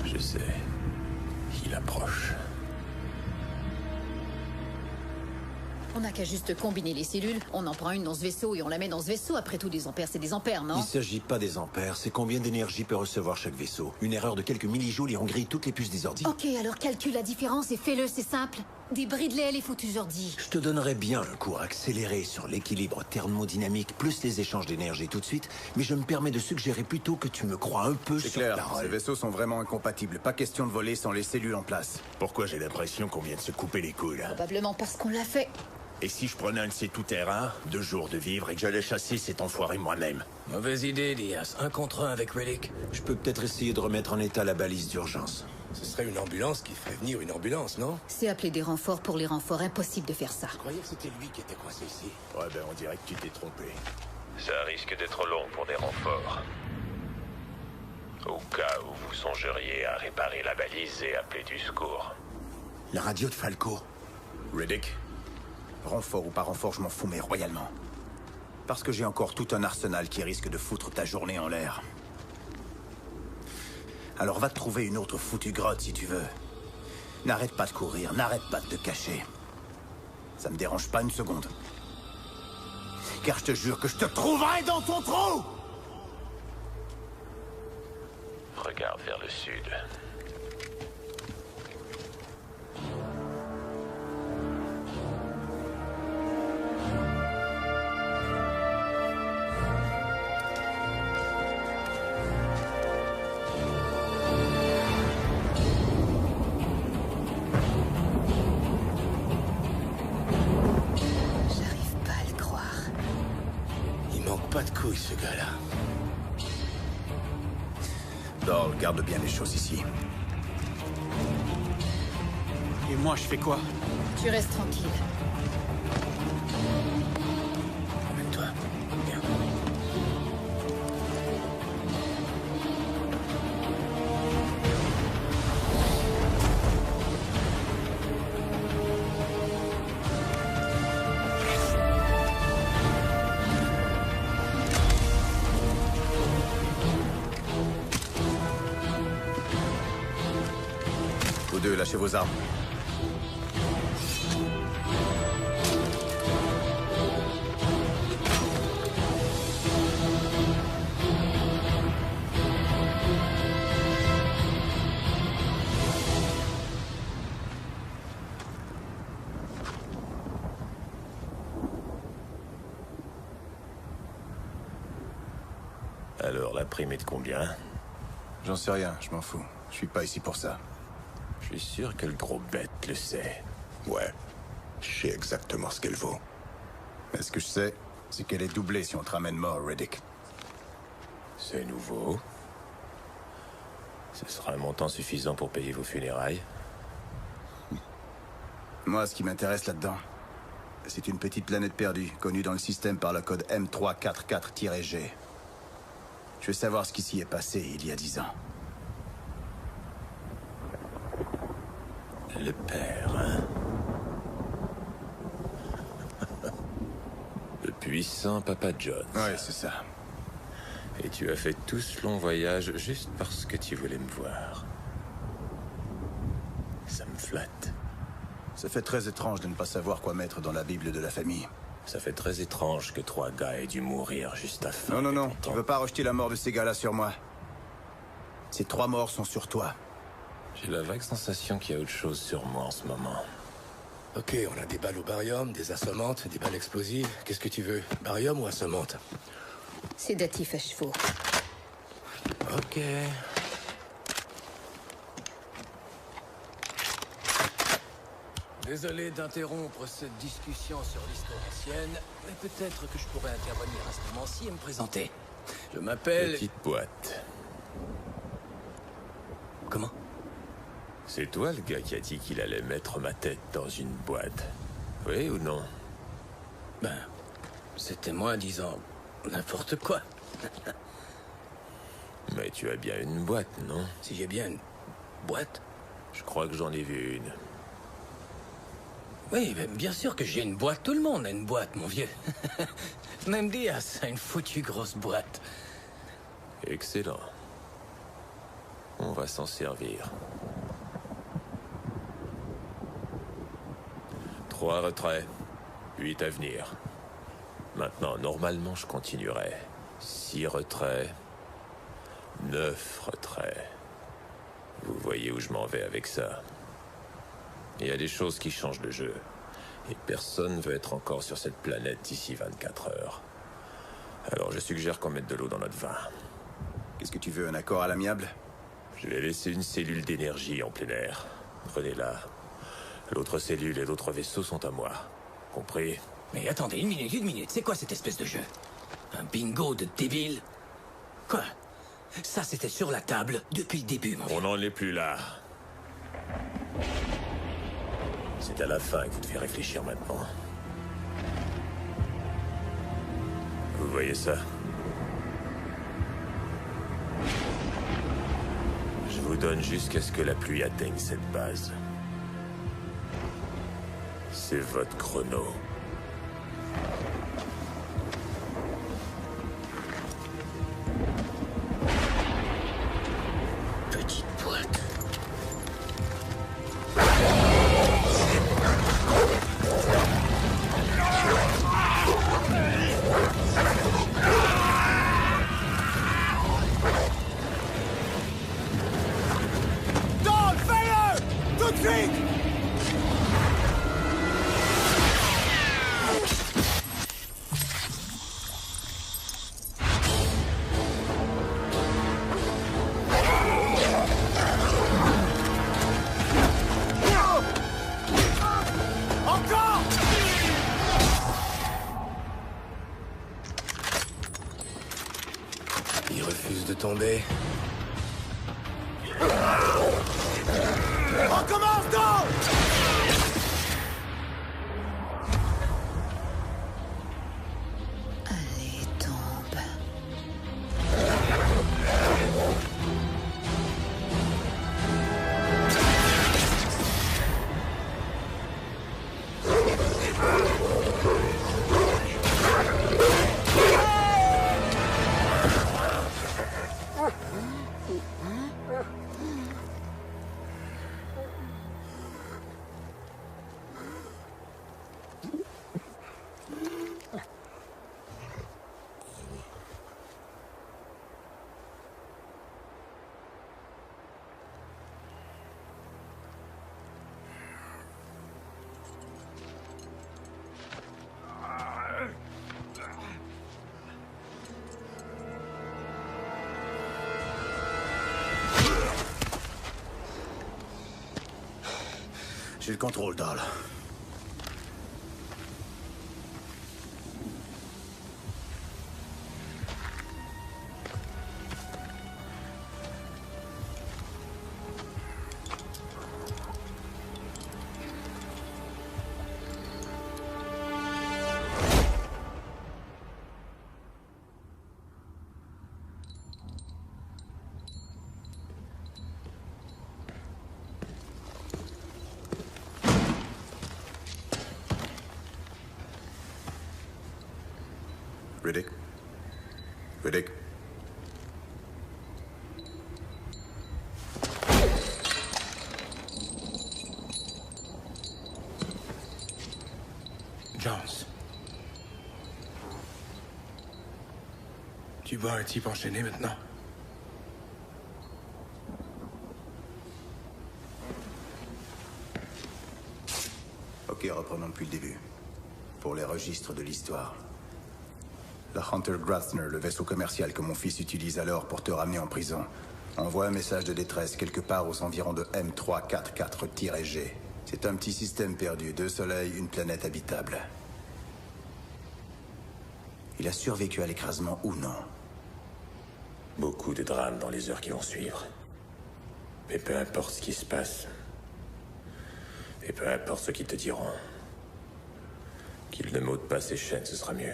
Je sais. Il approche. On n'a qu'à juste combiner les cellules. On en prend une dans ce vaisseau et on la met dans ce vaisseau. Après tout, des ampères, c'est des ampères, non? Il s'agit pas des ampères, c'est combien d'énergie peut recevoir chaque vaisseau. Une erreur de quelques millijoules et on grille toutes les puces des ordi. Ok, alors calcule la différence et fais-le, c'est simple. Des Bridley, les foutus ordi. Je te donnerais bien un cours accéléré sur l'équilibre thermodynamique plus les échanges d'énergie tout de suite, mais je me permets de suggérer plutôt que tu me crois un peu C'est sur clair, parole. ces vaisseaux sont vraiment incompatibles. Pas question de voler sans les cellules en place. Pourquoi j'ai l'impression qu'on vient de se couper les couilles, là? Probablement parce qu'on l'a fait. Et si je prenais un de ces tout-terrains, 2 jours de vivre, et que j'allais chasser cet enfoiré moi-même? Mauvaise idée, Diaz. 1 contre 1 avec Riddick. Je peux peut-être essayer de remettre en état la balise d'urgence. Ce serait une ambulance qui ferait venir une ambulance, non? C'est appeler des renforts pour les renforts. Impossible de faire ça. Je croyais que c'était lui qui était coincé ici. Ouais, ben on dirait que tu t'es trompé. Ça risque d'être long pour des renforts. Au cas où vous songeriez à réparer la balise et appeler du secours. La radio de Falco. Riddick, renfort ou pas renfort, je m'en fous, mais royalement. Parce que j'ai encore tout un arsenal qui risque de foutre ta journée en l'air. Alors va te trouver une autre foutue grotte si tu veux. N'arrête pas de courir, n'arrête pas de te cacher. Ça me dérange pas une seconde. Car je te jure que je te trouverai dans ton trou! Regarde vers le sud. J'arrive pas à le croire. Il manque pas de couilles, ce gars-là. Doll, garde bien les choses ici. Et moi, je fais quoi? Tu restes tranquille. Amène-toi. Viens. Vous deux, lâchez vos armes. Alors, la prime est de combien? J'en sais rien, je m'en fous. Je suis pas ici pour ça. Je suis sûr que le gros bête le sait. Ouais. Je sais exactement ce qu'elle vaut. Mais ce que je sais, c'est qu'elle est doublée si on te ramène mort, Riddick. C'est nouveau. Ce sera un montant suffisant pour payer vos funérailles. Moi, ce qui m'intéresse là-dedans, c'est une petite planète perdue, connue dans le système par le code M344-G. Je veux savoir ce qui s'y est passé il y a 10 ans. Le père, hein? Le puissant Papa John. Ouais, c'est ça. Et tu as fait tout ce long voyage juste parce que tu voulais me voir. Ça me flatte. Ça fait très étrange de ne pas savoir quoi mettre dans la Bible de la famille. Ça fait très étrange que 3 gars aient dû mourir juste à fin. Non, tu veux pas rejeter la mort de ces gars-là sur moi. Ces 3 morts sont sur toi. J'ai la vague sensation qu'il y a autre chose sur moi en ce moment. Ok, on a des balles au barium, des assommantes, des balles explosives. Qu'est-ce que tu veux? Barium ou assommante? Sédatif à chevaux. Ok. Désolé d'interrompre cette discussion sur l'histoire ancienne, mais peut-être que je pourrais intervenir à ce moment-ci et me présenter. Je m'appelle... Petite boîte. Comment? C'est toi le gars qui a dit qu'il allait mettre ma tête dans une boîte. Oui ou non? Ben, c'était moi disant n'importe quoi. Mais tu as bien une boîte, non? Si j'ai bien une boîte? Je crois que j'en ai vu une. Oui, mais bien sûr que j'ai une boîte. Tout le monde a une boîte, mon vieux. Même Diaz a une foutue grosse boîte. Excellent. On va s'en servir. 3 retraits, 8 à venir. Maintenant, normalement, je continuerai. 6 retraits, 9 retraits. Vous voyez où je m'en vais avec ça. Il y a des choses qui changent le jeu. Et personne ne veut être encore sur cette planète d'ici 24 heures. Alors je suggère qu'on mette de l'eau dans notre vin. Qu'est-ce que tu veux, un accord à l'amiable? Je vais laisser une cellule d'énergie en plein air. Prenez-la. L'autre cellule et l'autre vaisseau sont à moi. Compris? Mais attendez, une minute, c'est quoi cette espèce de jeu? Un bingo de débile? Quoi? Ça, c'était sur la table depuis le début, mon On n'en est plus là. C'est à la fin que vous devez réfléchir maintenant. Vous voyez ça? Je vous donne jusqu'à ce que la pluie atteigne cette base. C'est votre chrono. Petite boîte. Don, fais-le! Tout de suite! Encore! Il refuse de tomber. Recommence donc! Allez, tombe. J'ai le contrôle, Dahl. Riddick? Riddick? Jones. Tu vois un type enchaîné maintenant? Ok, reprenons depuis le début. Pour les registres de l'histoire. La Hunter Grasner, le vaisseau commercial que mon fils utilise alors pour te ramener en prison, envoie un message de détresse quelque part aux environs de M344-G. C'est un petit système perdu, 2 soleils, une planète habitable. Il a survécu à l'écrasement ou non? Beaucoup de drames dans les heures qui vont suivre. Mais peu importe ce qui se passe. Et peu importe ce qu'ils te diront. Qu'ils ne m'ôtent pas ses chaînes, ce sera mieux.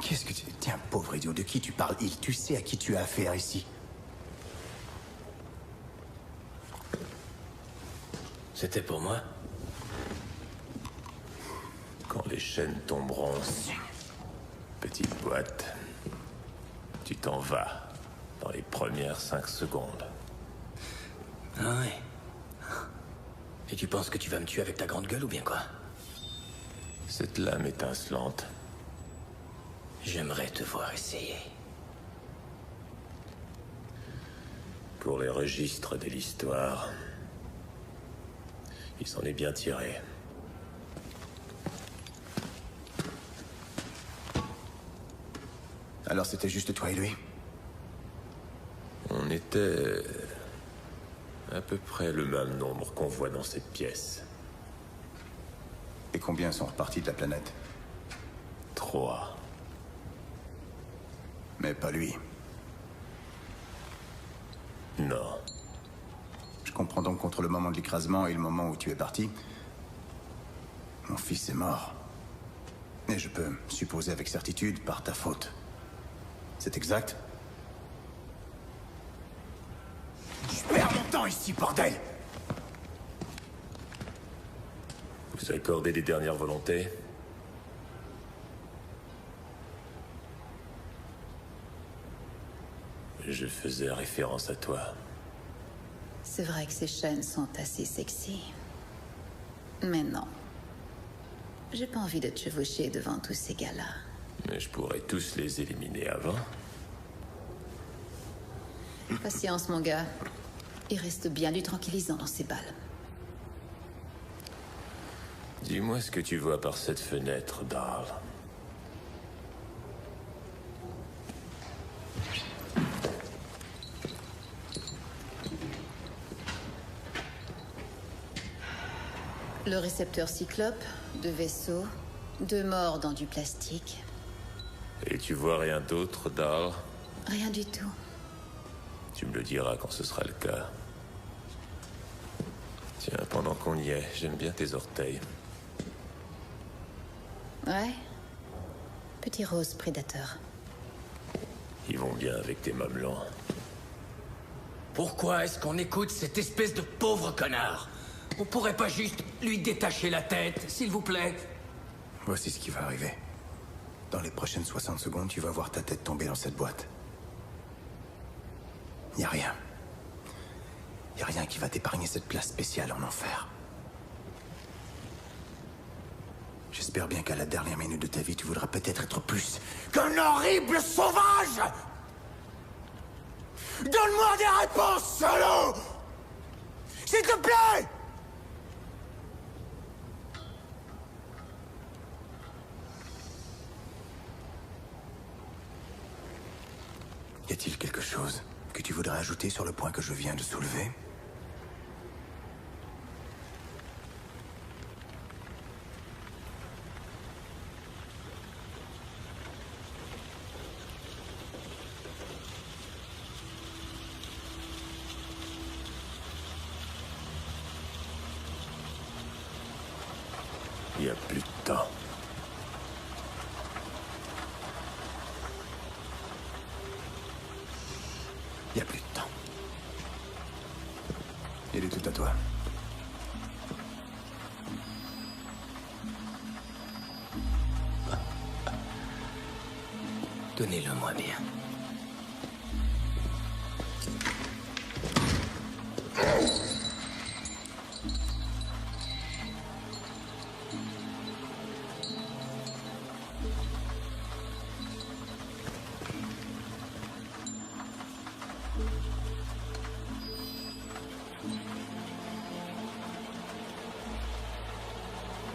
Qu'est-ce que tu... Tiens, pauvre idiot, de qui tu parles? Tu sais à qui tu as affaire ici? C'était pour moi? Quand les chaînes tomberont, petite boîte, tu t'en vas dans les premières 5 secondes. Ah ouais. Et tu penses que tu vas me tuer avec ta grande gueule ou bien quoi? Cette lame étincelante. J'aimerais te voir essayer. Pour les registres de l'histoire, Il s'en est bien tiré. Alors c'était juste toi et lui? On était... à peu près le même nombre qu'on voit dans cette pièce. Et combien sont repartis de la planète? 3. Mais pas lui. Non. Je comprends donc qu'entre le moment de l'écrasement et le moment où tu es parti, mon fils est mort. Et je peux supposer avec certitude par ta faute. C'est exact? Je perds mon temps ici, bordel! Vous accordez des dernières volontés? Je faisais référence à toi. C'est vrai que ces chaînes sont assez sexy. Mais non. J'ai pas envie de te chevaucher devant tous ces gars-là. Mais je pourrais tous les éliminer avant. Patience, mon gars. Il reste bien du tranquillisant dans ces balles. Dis-moi ce que tu vois par cette fenêtre, Darl. Le récepteur Cyclope, 2 vaisseaux, 2 morts dans du plastique. Et tu vois rien d'autre, Darl? Rien du tout. Tu me le diras quand ce sera le cas. Tiens, pendant qu'on y est, j'aime bien tes orteils. Ouais. Petit rose prédateur. Ils vont bien avec tes mamelons. Pourquoi est-ce qu'on écoute cette espèce de pauvre connard? On pourrait pas juste lui détacher la tête, s'il vous plaît? Voici ce qui va arriver. Dans les prochaines 60 secondes, tu vas voir ta tête tomber dans cette boîte. Y a rien. Y a rien qui va t'épargner cette place spéciale en enfer. J'espère bien qu'à la dernière minute de ta vie, tu voudras peut-être être plus qu'un horrible sauvage! Donne-moi des réponses, salaud! S'il te plaît! Y a-t-il quelque chose que tu voudrais ajouter sur le point que je viens de soulever? Il n'y a plus de temps. Il n'y a plus de temps. Il est tout à toi. Donnez-le-moi bien.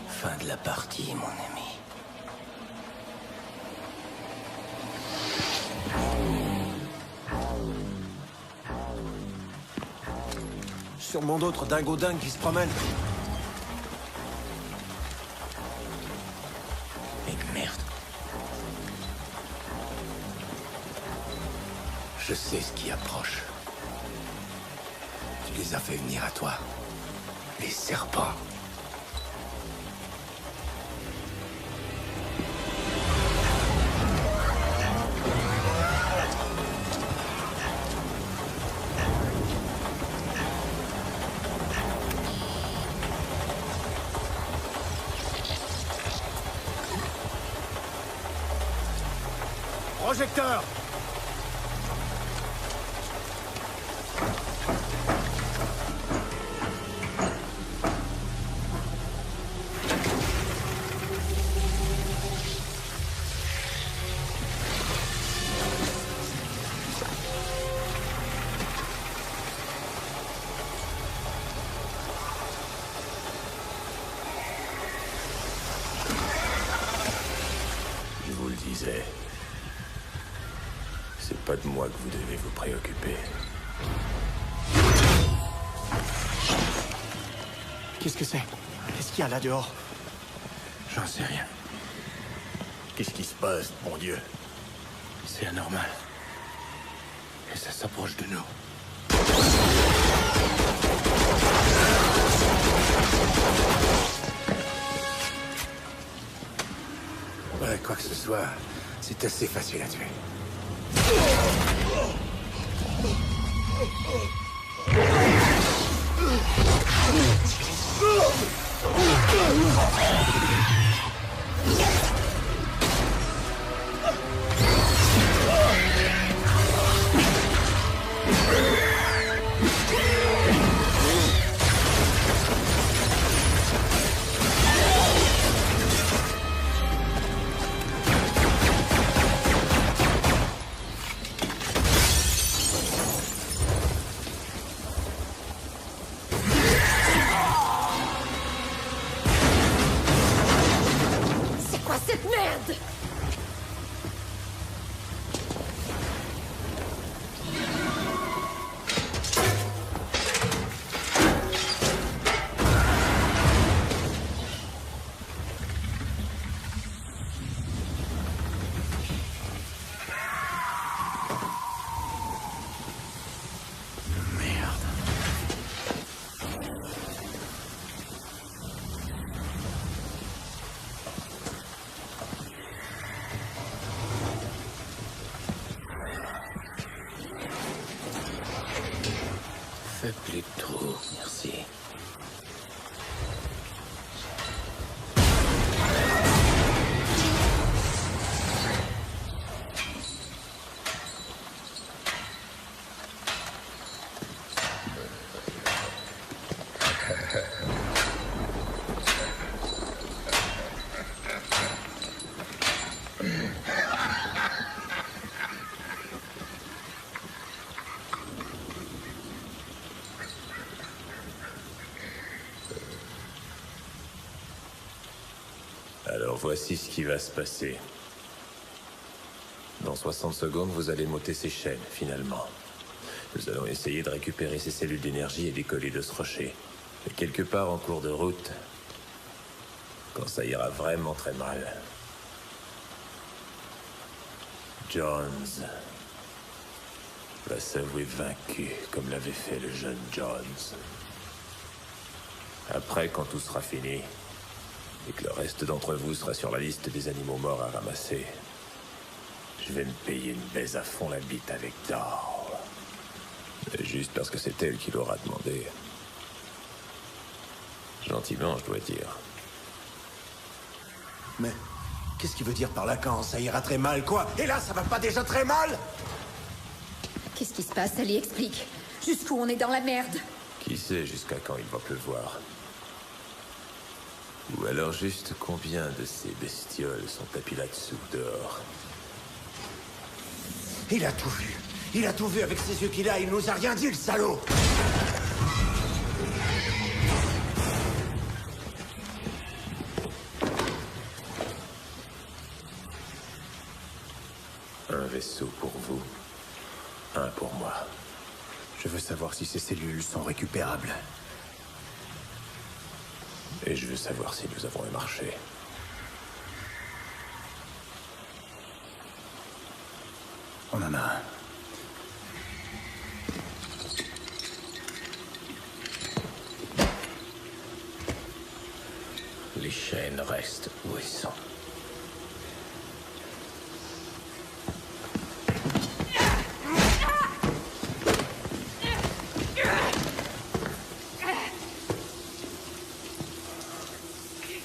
Fin de la partie, mon ami. Sûrement d'autres dingos dingues qui se promènent. Mais merde. Je sais ce qui approche. Tu les as fait venir à toi. Les serpents. Projecteur! C'est pas de moi que vous devez vous préoccuper. Qu'est-ce que c'est? Qu'est-ce qu'il y a là dehors? J'en sais rien. Qu'est-ce qui se passe, mon Dieu? C'est anormal. Et ça s'approche de nous. Ouais, quoi que ce soit, c'est assez facile à tuer. C'est quoi cette merde? Fais plus de trous, merci. Alors voici ce qui va se passer. Dans 60 secondes, vous allez m'ôter ces chaînes, finalement. Nous allons essayer de récupérer ces cellules d'énergie et décoller de ce rocher. Et quelque part en cours de route, quand ça ira vraiment très mal, Jones va s'avouer vaincu, comme l'avait fait le jeune Jones. Après, quand tout sera fini, et que le reste d'entre vous sera sur la liste des animaux morts à ramasser, je vais me payer une baise à fond la bite avec Dor. Et juste parce que c'est elle qui l'aura demandé. Gentiment, je dois dire. Mais qu'est-ce qu'il veut dire par là quand ça ira très mal, quoi? Et là, ça va pas déjà très mal? Qu'est-ce qui se passe? Allez, explique. Jusqu'où on est dans la merde? Qui sait jusqu'à quand il va pleuvoir? Ou alors juste combien de ces bestioles sont tapis là-dessous, dehors? Il a tout vu. Il a tout vu avec ses yeux qu'il a. Il nous a rien dit, le salaud. Un vaisseau pour vous, un pour moi. Je veux savoir si ces cellules sont récupérables. Et je veux savoir si nous avons un marché. On en a un. Les chaînes restent où elles sont.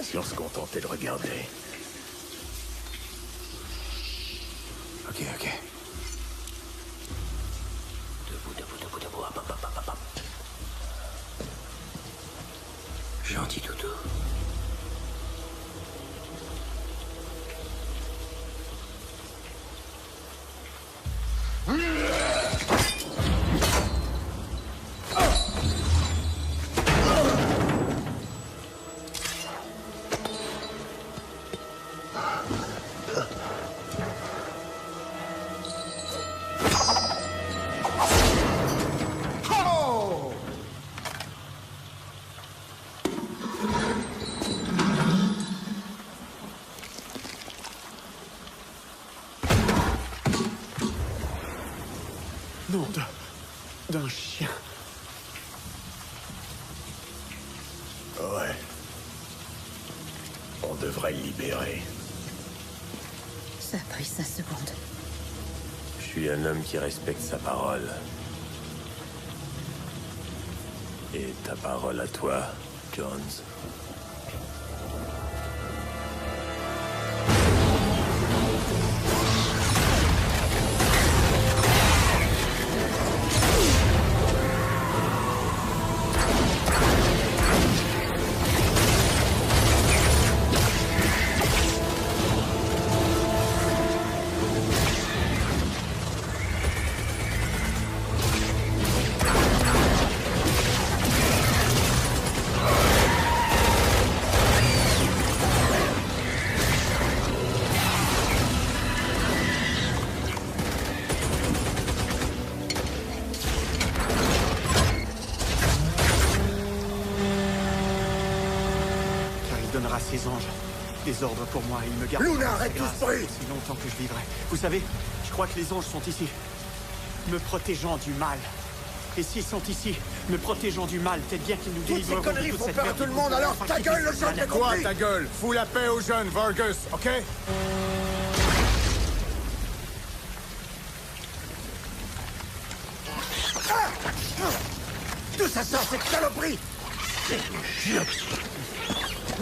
Si on se contentait de regarder. Ok. Debout. Hop. Gentil toutou. Nom d'un chien. Ouais. On devrait le libérer. Ça a pris 5 secondes. Je suis un homme qui respecte sa parole. Et ta parole à toi, Jones. Ses anges, des ordres pour moi, il me garde. Luna, arrête tout ce bruit! Si longtemps que je vivrai. Vous savez, je crois que les anges sont ici, me protégeant du mal. Et s'ils sont ici, me protégeant du mal, peut-être bien qu'ils nous délivreront de toute cette merde. Toutes ces conneries font peur à tout le monde, alors ta gueule, le jeune, t'as compris? Toi, ta gueule! Fous la paix aux jeunes, Vargas, ok? D'où ça sort, cette saloperie?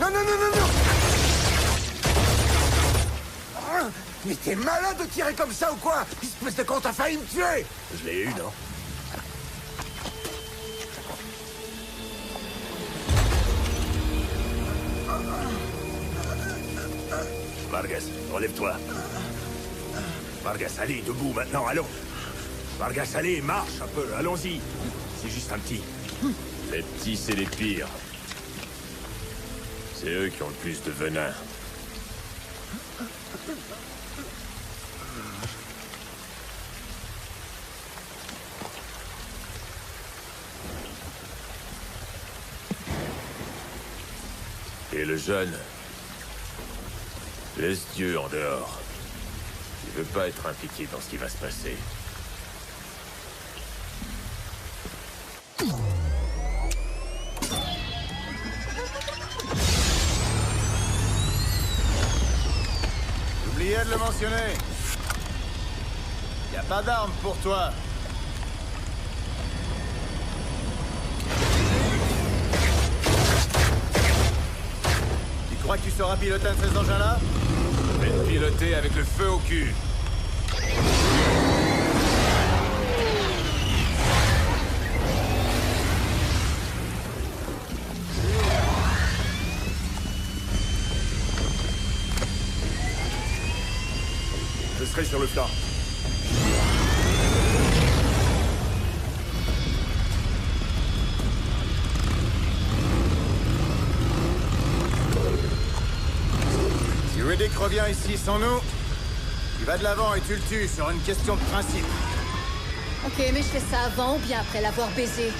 Non, non, non, non, non! Ah, mais t'es malade de tirer comme ça ou quoi? Espèce de con, t'as failli me tuer! Je l'ai eu, non? Vargas, relève-toi. Vargas, allez, debout maintenant, allons. Vargas, allez, marche un peu, allons-y. C'est juste un petit. Les petits, c'est les pires. C'est eux qui ont le plus de venin. Et le jeune, laisse Dieu en dehors. Il veut pas être impliqué dans ce qui va se passer. J'oubliais de le mentionner. Y a pas d'armes pour toi. Tu crois que tu sauras piloter un de ces engins-là? Je vais te piloter avec le feu au cul. Je serai sur le flanc. Si Riddick revient ici sans nous, tu vas de l'avant et tu le tues sur une question de principe. Ok, mais je fais ça avant ou bien après l'avoir baisé?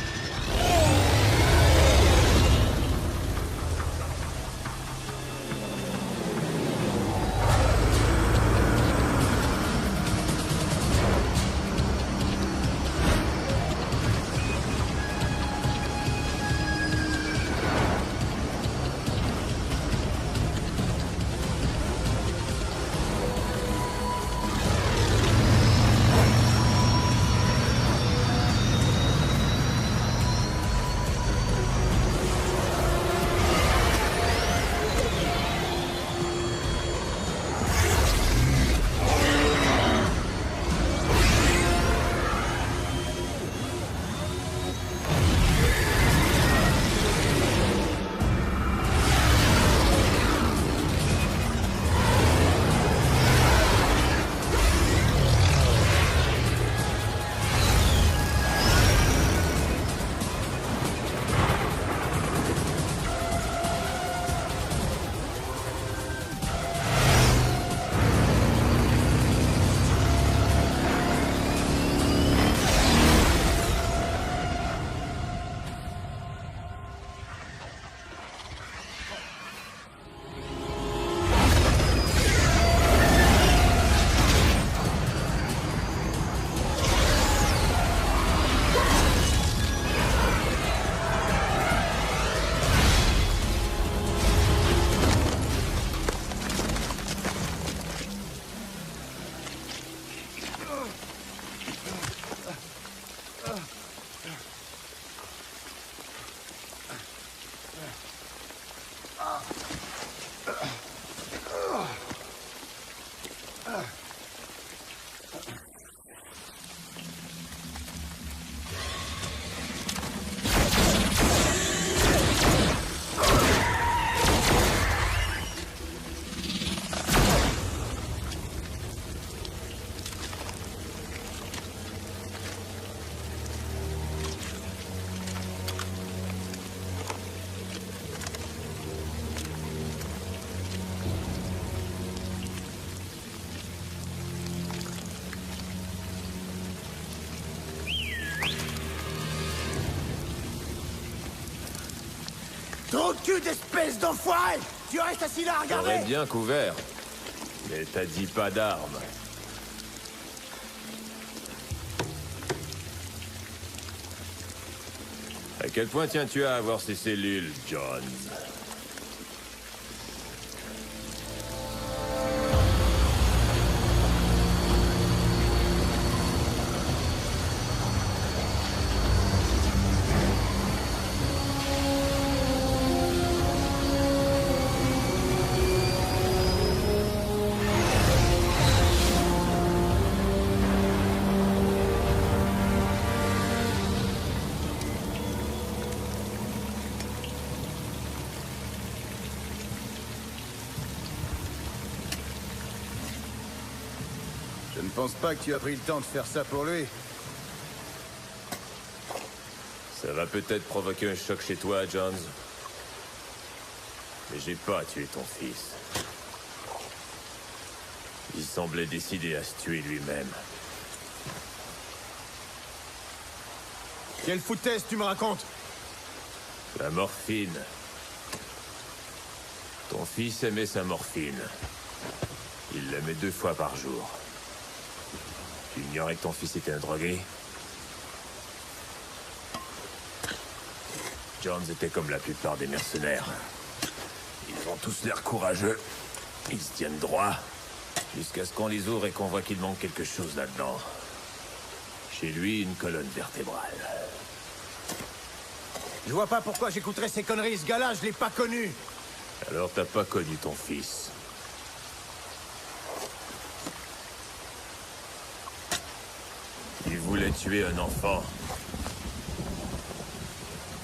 Trou de cul d'espèce d'enfoiré! Tu restes assis là à regarder! T'aurais bien couvert. Mais t'as dit pas d'armes. À quel point tiens-tu à avoir ces cellules, Jones? Je ne pense pas que tu as pris le temps de faire ça pour lui. Ça va peut-être provoquer un choc chez toi, Jones. Mais j'ai pas tué ton fils. Il semblait décidé à se tuer lui-même. Quelle foutaise tu me racontes? La morphine. Ton fils aimait sa morphine. Il l'aimait 2 fois par jour. Tu ignorais que ton fils était un drogué? Jones était comme la plupart des mercenaires. Ils ont tous l'air courageux. Ils se tiennent droit. Jusqu'à ce qu'on les ouvre et qu'on voit qu'il manque quelque chose là-dedans. Chez lui, une colonne vertébrale. Je vois pas pourquoi j'écouterais ces conneries. Ce gars-là, je l'ai pas connu. Alors t'as pas connu ton fils. Il voulait tuer un enfant.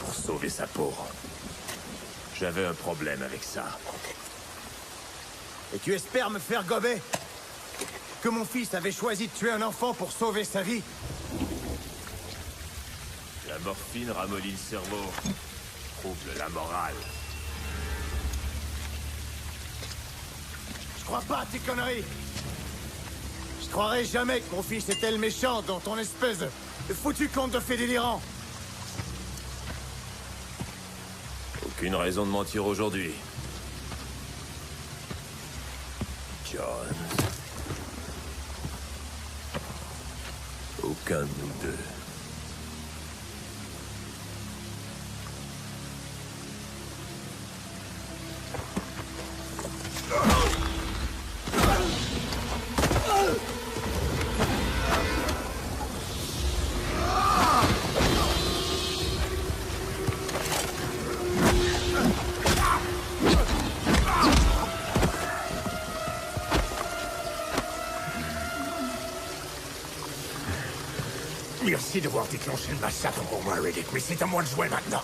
Pour sauver sa peau. J'avais un problème avec ça. Et tu espères me faire gober? Que mon fils avait choisi de tuer un enfant pour sauver sa vie? La morphine ramollit le cerveau. Trouble la morale. Je crois pas à tes conneries. Je croirais jamais que mon fils était le méchant dans ton espèce de foutu conte de fées délirant. Aucune raison de mentir aujourd'hui. John. Aucun de nous deux. Merci d'avoir déclenché le massacre pour moi, Riddick, mais c'est à moi de jouer maintenant.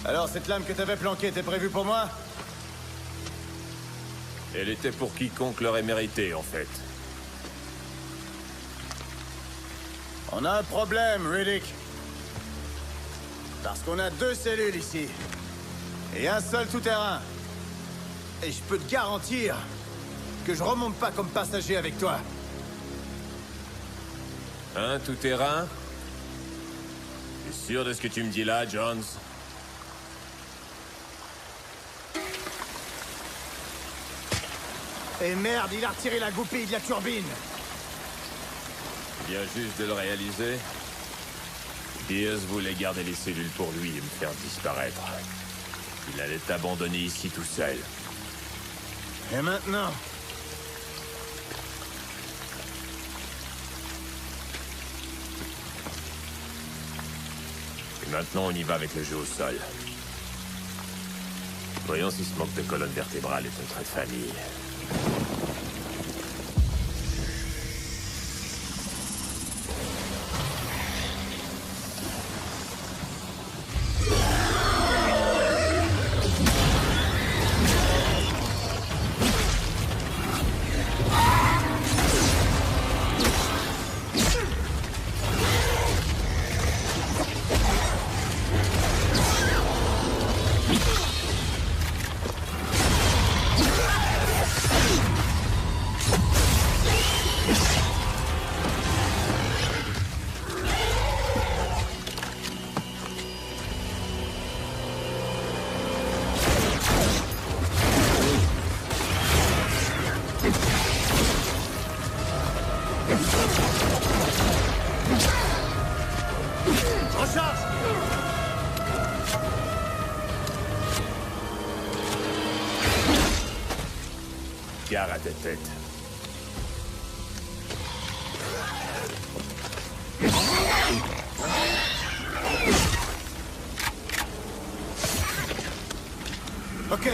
Alors, cette lame que t'avais planquée était prévue pour moi? Elle était pour quiconque l'aurait mérité, en fait. On a un problème, Riddick. Parce qu'on a 2 cellules ici. Et un seul tout-terrain. Et je peux te garantir que je remonte pas comme passager avec toi. Un tout-terrain? Tu es sûr de ce que tu me dis là, Jones? Et merde, il a retiré la goupille de la turbine. Il vient juste de le réaliser. Pierce voulait garder les cellules pour lui et me faire disparaître. Il allait t'abandonner ici tout seul. Et maintenant? Et maintenant, on y va avec le jeu au sol. Voyons si ce manque de colonne vertébrale est un trait de famille. Gare à ta tête. Ok.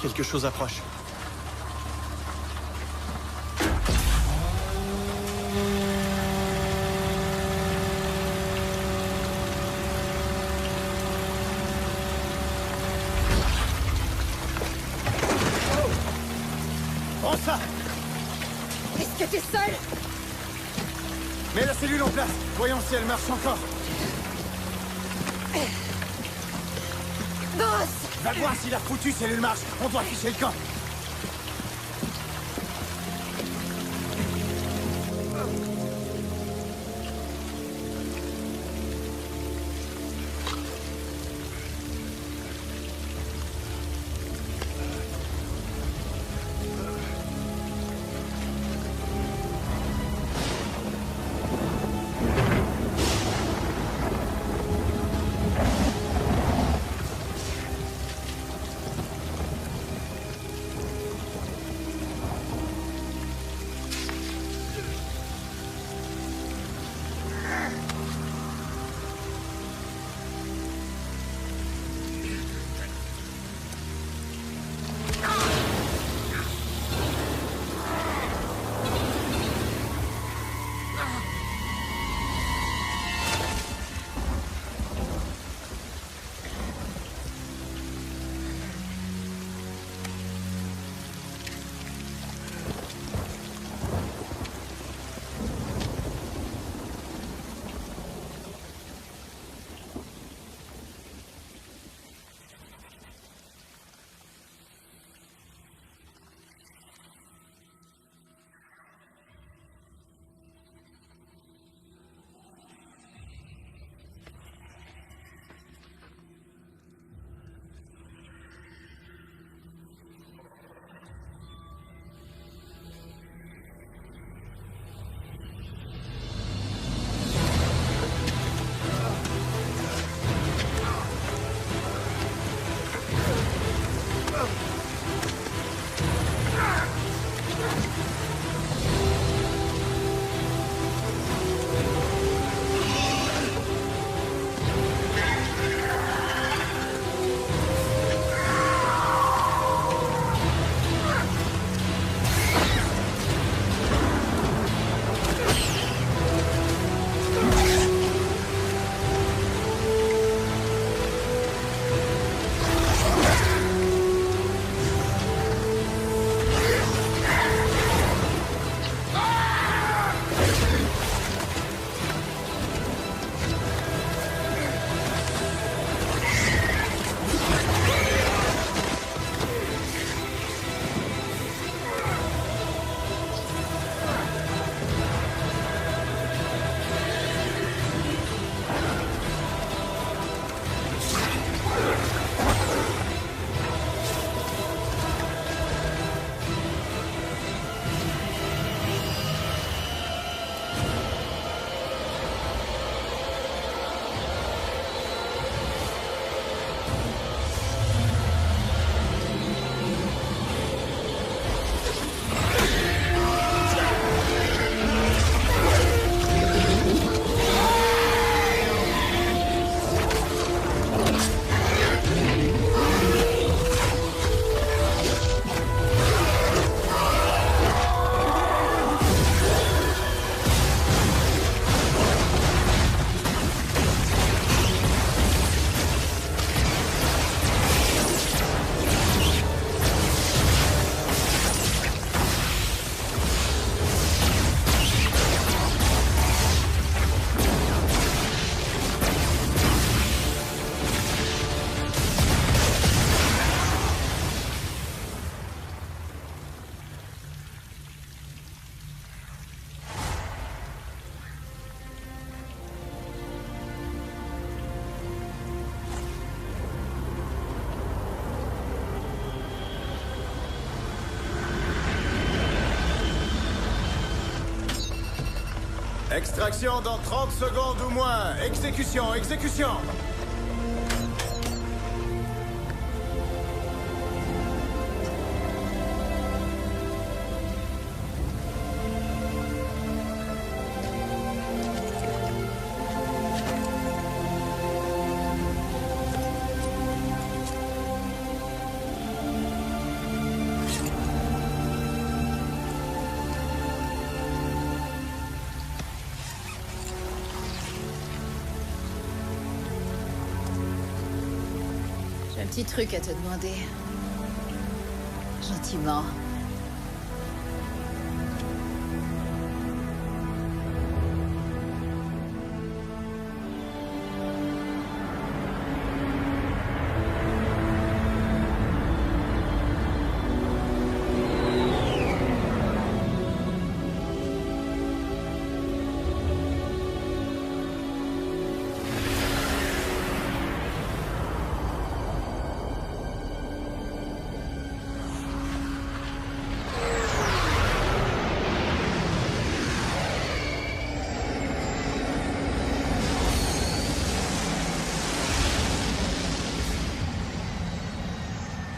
Quelque chose approche. Prends ça! Est-ce que t'es seul? Mets la cellule en place. Voyons si elle marche encore. Boss! Va voir si la foutue cellule marche. On doit afficher le camp. Extraction dans 30 secondes ou moins. Exécution, exécution. J'ai un petit truc à te demander. Gentiment.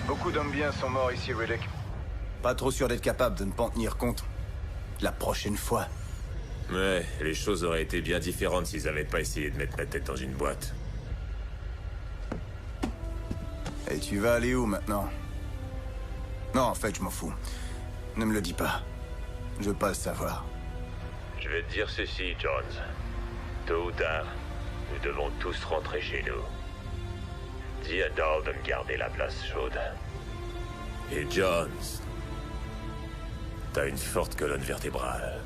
Beaucoup d'hommes bien sont morts ici, Riddick. Pas trop sûr d'être capable de ne pas en tenir compte. La prochaine fois. Ouais, les choses auraient été bien différentes s'ils avaient pas essayé de mettre ma tête dans une boîte. Et tu vas aller où maintenant? Non, en fait, je m'en fous. Ne me le dis pas. Je veux pas le savoir. Je vais te dire ceci, Jones. Tôt ou tard, nous devons tous rentrer chez nous. Dis à Dahl de me garder la place chaude. Et Jones, t'as une forte colonne vertébrale.